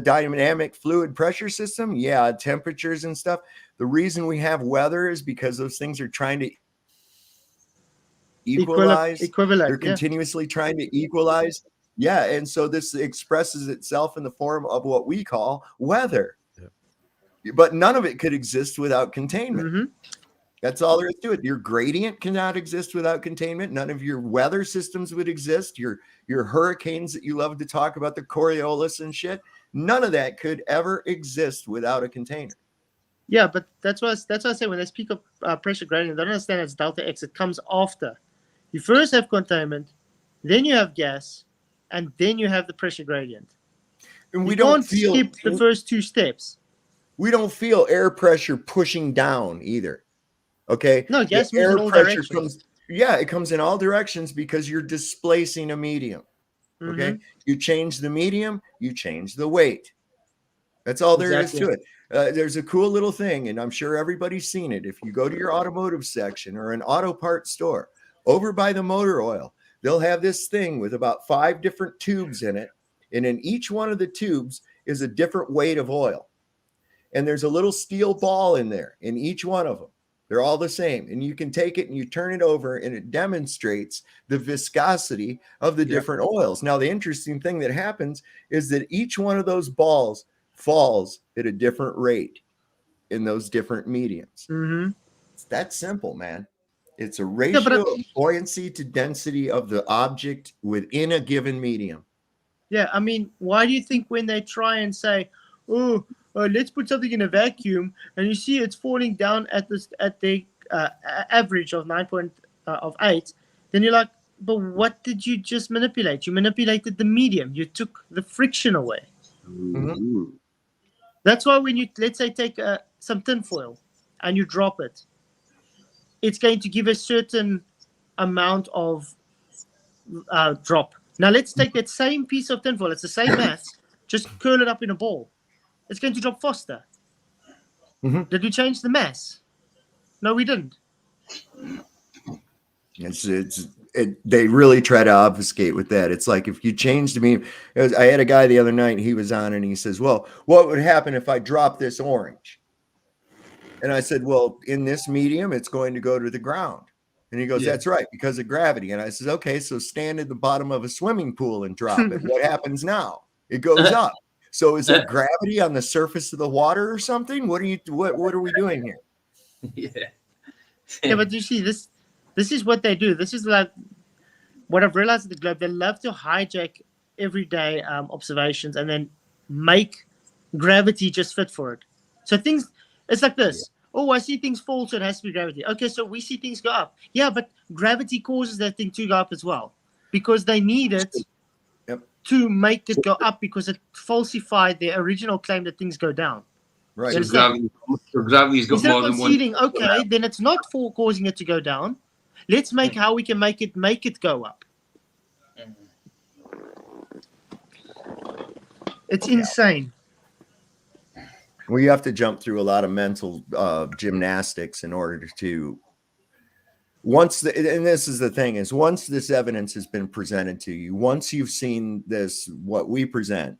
dynamic fluid pressure system? Yeah, temperatures and stuff. The reason we have weather is because those things are trying to equalize. They're continuously trying to equalize. Yeah, and so this expresses itself in the form of what we call weather. Yeah. But none of it could exist without containment. Mm-hmm. That's all there is to it. Your gradient cannot exist without containment. None of your weather systems would exist. Your hurricanes that you love to talk about, the Coriolis and shit, none of that could ever exist without a container. Yeah, but that's why I say when they speak of pressure gradient, they don't understand it's delta X. It comes after. You first have containment, then you have gas, and then you have the pressure gradient. And we you don't can't skip the first two steps. We don't feel air pressure pushing down either. Okay. No, gas moves in all directions. It comes in all directions because you're displacing a medium. Okay. Mm-hmm. You change the medium, you change the weight. That's all there is to it. There's a cool little thing, and I'm sure everybody's seen it. If you go to your automotive section or an auto parts store over by the motor oil, they'll have this thing with about 5 different tubes in it. And in each one of the tubes is a different weight of oil. And there's a little steel ball in there in each one of them. They're all the same. And you can take it and you turn it over and it demonstrates the viscosity of the different oils. Now, the interesting thing that happens is that each one of those balls falls at a different rate in those different mediums. Mm-hmm. It's that simple, man. It's a ratio of buoyancy to density of the object within a given medium. Yeah, I mean, why do you think when they try and say, let's put something in a vacuum, and you see it's falling down at the average of 9.8, then you're like, but what did you just manipulate? You manipulated the medium. You took the friction away. Mm-hmm. That's why when you, let's say, take some tinfoil and you drop it, it's going to give a certain amount of drop. Now, let's take that same piece of tinfoil. It's the same mass. Just curl it up in a ball. It's going to drop faster. Mm-hmm. Did we change the mass? No, we didn't. They really try to obfuscate with that. It's like if you change the medium. I had a guy the other night, he was on and he says, well, what would happen if I drop this orange? And I said, well, in this medium, it's going to go to the ground. And he goes, that's right, because of gravity. And I said, okay, so stand at the bottom of a swimming pool and drop it. What happens now? It goes up. So is it gravity on the surface of the water or something? What are we doing here? Yeah, but you see, this is what they do. This is like what I've realized at the Globe. They love to hijack everyday observations and then make gravity just fit for it. So things, it's like this. Oh, I see things fall, so it has to be gravity. Okay, so we see things go up. Yeah, but gravity causes that thing to go up as well because they need it to make it go up because it falsified their original claim that things go down. Right. So gravity's got instead more of than conceding, one. okay, then it's not for causing it to go down. Let's make how we can make it go up. It's insane. We have to jump through a lot of mental gymnastics in order to and this is the thing is once this evidence has been presented to you, once you've seen this, what we present,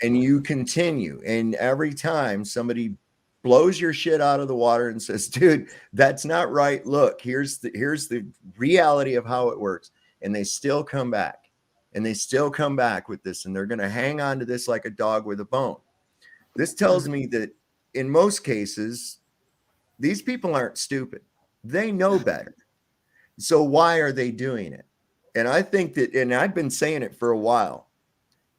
and you continue, and every time somebody blows your shit out of the water and says, dude, that's not right. Look, here's the reality of how it works. And they still come back and they still come back with this, and they're going to hang on to this like a dog with a bone. This tells me that in most cases, these people aren't stupid. They know better. So why are they doing it? And I think that, and I've been saying it for a while,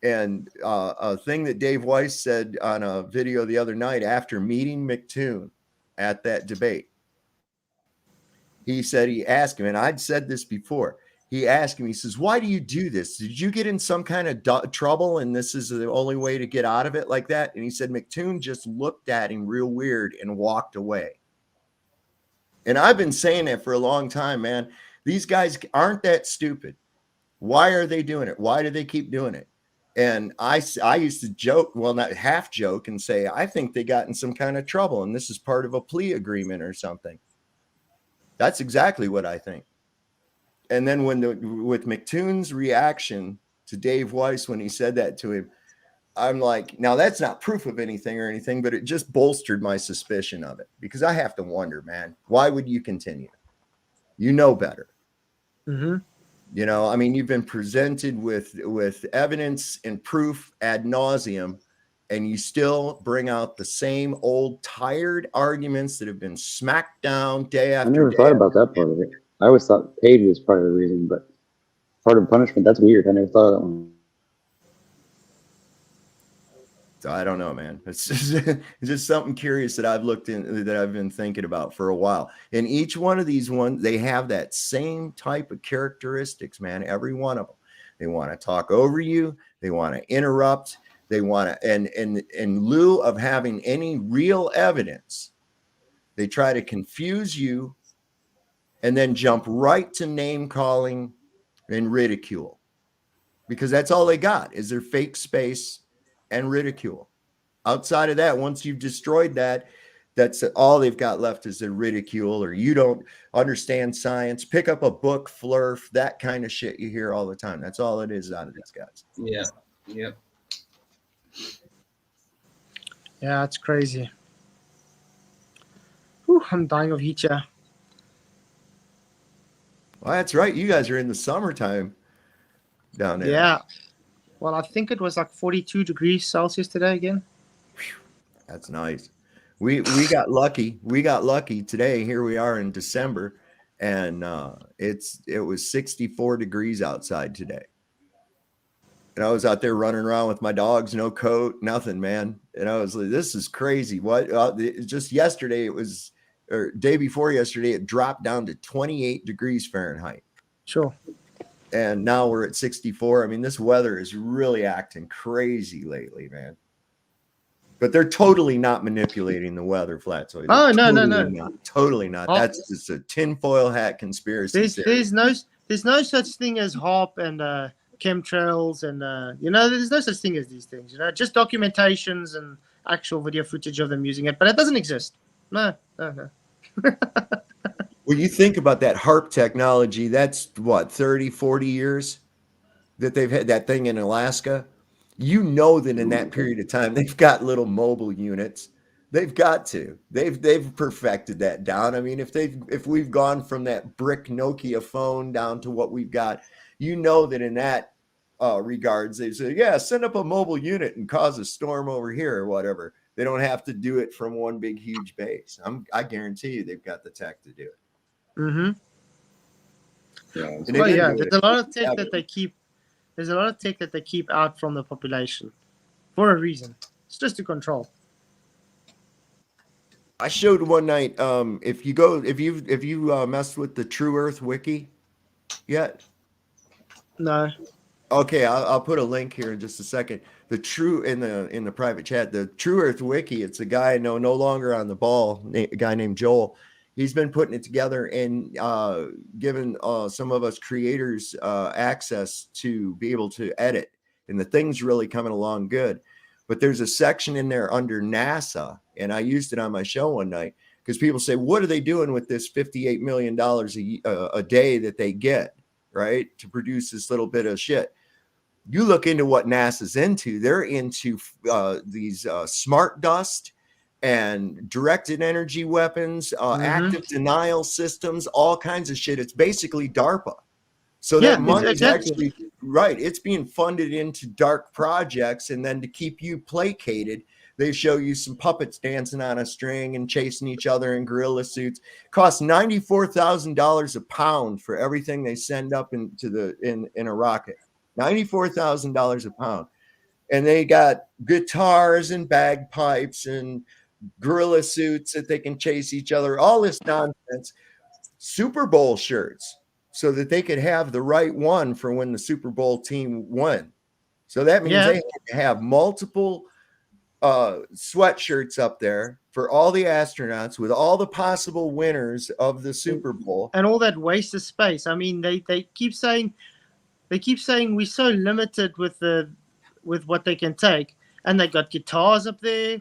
and a thing that Dave Weiss said on a video the other night after meeting McToon at that debate, he said, he asked him, and I'd said this before, he asked him, he says, why do you do this? Did you get in some kind of trouble and this is the only way to get out of it like that? And he said, McToon just looked at him real weird and walked away. And I've been saying that for a long time, man. These guys aren't that stupid. Why are they doing it? Why do they keep doing it? And I used to joke, well, not half joke, and say, I think they got in some kind of trouble and this is part of a plea agreement or something. That's exactly what I think. And then with McToon's reaction to Dave Weiss when he said that to him, I'm like, now that's not proof of anything or anything, but it just bolstered my suspicion of it, because I have to wonder, man, why would you continue? You know better. Mm-hmm. You know, I mean, you've been presented with evidence and proof ad nauseum, and you still bring out the same old tired arguments that have been smacked down day after day. I never thought about that part of it. I always thought paid was part of the reason, but part of punishment, that's weird. I never thought of that one. So I don't know, man. It's just something curious that I've looked in, that I've been thinking about for a while. And each one of these ones, they have that same type of characteristics, man. Every one of them. They want to talk over you. They want to interrupt. They want to, and in lieu of having any real evidence, they try to confuse you and then jump right to name calling and ridicule, because that's all they got is their fake space and ridicule. Outside of that, once you've destroyed that, that's all they've got left is the ridicule, or you don't understand science. Pick up a book, flurf, that kind of shit you hear all the time. That's all it is out of these guys. Yeah. Yeah. Yeah, it's crazy. Whew, I'm dying of heat here. Well, that's right. You guys are in the summertime down there. Yeah. Well, I think it was like 42 degrees Celsius today again. That's nice. We got lucky. We got lucky today. Here we are in December, and it was 64 degrees outside today. And I was out there running around with my dogs, no coat, nothing, man. And I was like, this is crazy. What? Just yesterday, or day before yesterday, it dropped down to 28 degrees Fahrenheit. Sure. And now we're at 64. I mean, this weather is really acting crazy lately, man. But they're totally not manipulating the weather, Flatzoid. Oh, no. Totally not. That's just a tinfoil hat conspiracy theory. There's no such thing as HARP and chemtrails and there's no such thing as these things. Just documentations and actual video footage of them using it, but it doesn't exist. No. Well, you think about that HARP technology, that's what, 30, 40 years that they've had that thing in Alaska. You know that in that period of time, they've got little mobile units. They've got to. They've perfected that down. I mean, if we've gone from that brick Nokia phone down to what we've got, you know that in that regards, they say, yeah, send up a mobile unit and cause a storm over here or whatever. They don't have to do it from one big, huge base. I guarantee you they've got the tech to do it. Mm-hmm. Yeah. Well, yeah, there's a lot of tech that they keep. There's a lot of tech that they keep out from the population for a reason. It's just to control. I showed one night. If you messed with the True Earth wiki yet? No. Okay, I'll put a link here in just a second. The True in the private chat, the True Earth wiki. It's a guy no longer on the ball. A guy named Joel. He's been putting it together and given some of us creators access to be able to edit, and the thing's really coming along good. But there's a section in there under NASA, and I used it on my show one night because people say, what are they doing with this $58 million a day that they get, right, to produce this little bit of shit? You look into what NASA's into. They're into these smart dust and directed energy weapons, active denial systems, all kinds of shit. It's basically DARPA. So that money is actually right. It's being funded into dark projects, and then to keep you placated, they show you some puppets dancing on a string and chasing each other in gorilla suits. Costs $94,000 a pound for everything they send up into in a rocket. $94,000 a pound, and they got guitars and bagpipes and gorilla suits that they can chase each other. All this nonsense. Super Bowl shirts, so that they could have the right one for when the Super Bowl team won. So that means they have multiple sweatshirts up there for all the astronauts with all the possible winners of the Super Bowl. And all that waste of space. I mean, they keep saying They keep saying we're so limited with what they can take, and they got guitars up there.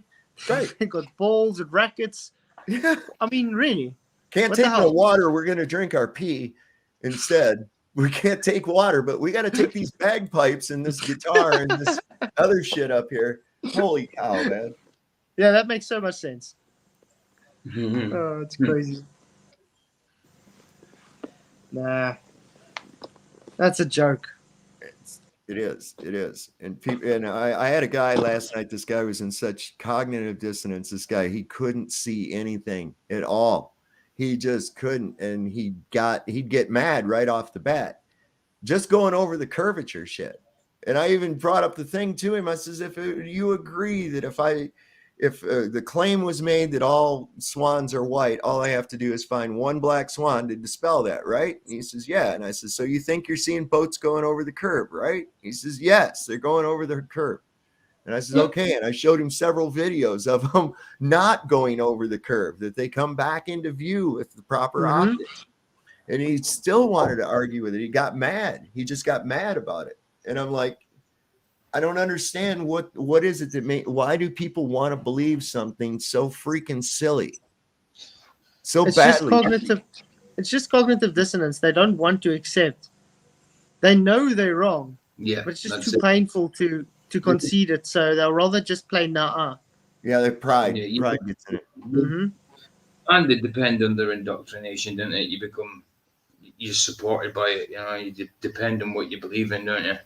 Right. They got balls and rackets. Yeah. I mean, really. Can't What the take no hell? water. We're gonna drink our pee instead. We can't take water, but we got to take these bagpipes and this guitar and this other shit up here. Holy cow, man! Yeah, that makes so much sense. Mhm. Oh, it's crazy. Nah, that's a joke. It is. And people, and I had a guy last night. This guy was in such cognitive dissonance. This guy, he couldn't see anything at all. He just couldn't, and he'd get mad right off the bat, just going over the curvature shit. And I even brought up the thing to him. I says, if you agree that if the claim was made that all swans are white, all I have to do is find one black swan to dispel that, right? And he says, yeah. And I says, so you think you're seeing boats going over the curb, right? He says, yes, they're going over the curb. And I says, okay. And I showed him several videos of them not going over the curb, that they come back into view with the proper optics. And he still wanted to argue with it. He got mad. He just got mad about it. And I'm like, I don't understand what is it that why do people want to believe something so freaking silly? So badly. It's just cognitive dissonance. They don't want to accept. They know they're wrong. Yeah. But it's just too painful to concede it. So they'll rather just play nah. Yeah, their pride. Yeah, pride gets in it. Mm-hmm. And they depend on their indoctrination, don't they? You're supported by it, you know. You depend on what you believe in, don't you?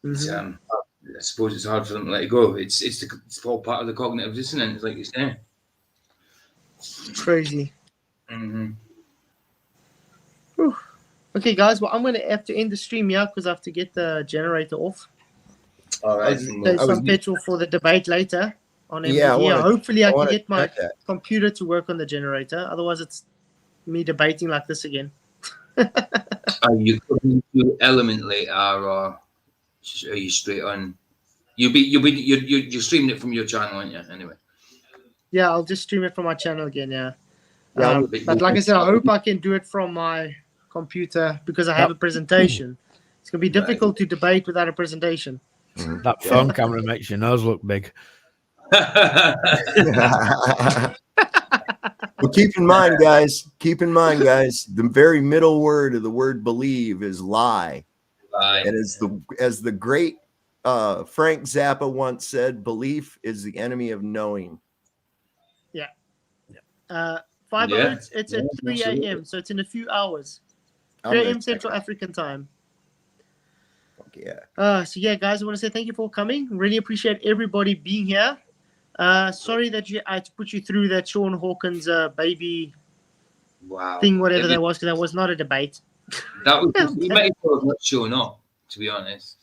Mm-hmm. I suppose it's hard for them to let it go. It's all part of the cognitive dissonance, like you say. Crazy. Mm-hmm. Okay, guys. Well, I'm going to have to end the stream here because I have to get the generator off. All right. There's some petrol for the debate later on MDE. Yeah, Hopefully, I can get my that. computer to work on the generator. Otherwise, it's me debating like this again. Are you coming to Element later, or are you straight on? You're streaming it from your channel, aren't you? Anyway. Yeah, I'll just stream it from my channel again. Yeah. Yeah, But like I said, I hope I can do it from my computer because I have a presentation. It's going to be difficult to debate without a presentation. That phone camera makes your nose look big. Well, keep in mind, guys, the very middle word of the word believe is lie. And as the great Frank Zappa once said, belief is the enemy of knowing. Yeah. 5 hours, it's at 3 a.m., so it's in a few hours. 3 a.m. Central African time. Yeah. So yeah, guys, I want to say thank you for coming. Really appreciate everybody being here. Sorry that I had to put you through that Shawn Hawkins baby thing, whatever that was, because that was not a debate. That was you might have not shown up, to be honest.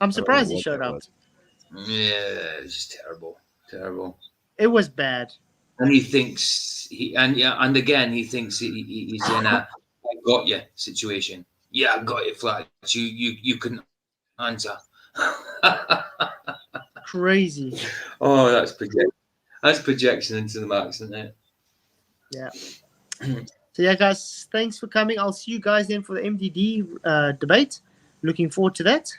I'm surprised he showed up. Yeah, it's just terrible. It was bad. And he thinks and again he thinks he's in a I got you situation. Yeah, I got you, Flat. You couldn't answer. Crazy. Oh, that's projection into the max, isn't it? Yeah. So yeah, guys, thanks for coming. I'll see you guys then for the MDD debate. Looking forward to that.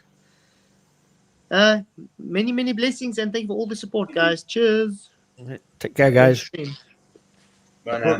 Many blessings and thank you for all the support, guys. Cheers. Take care, guys. Bye now.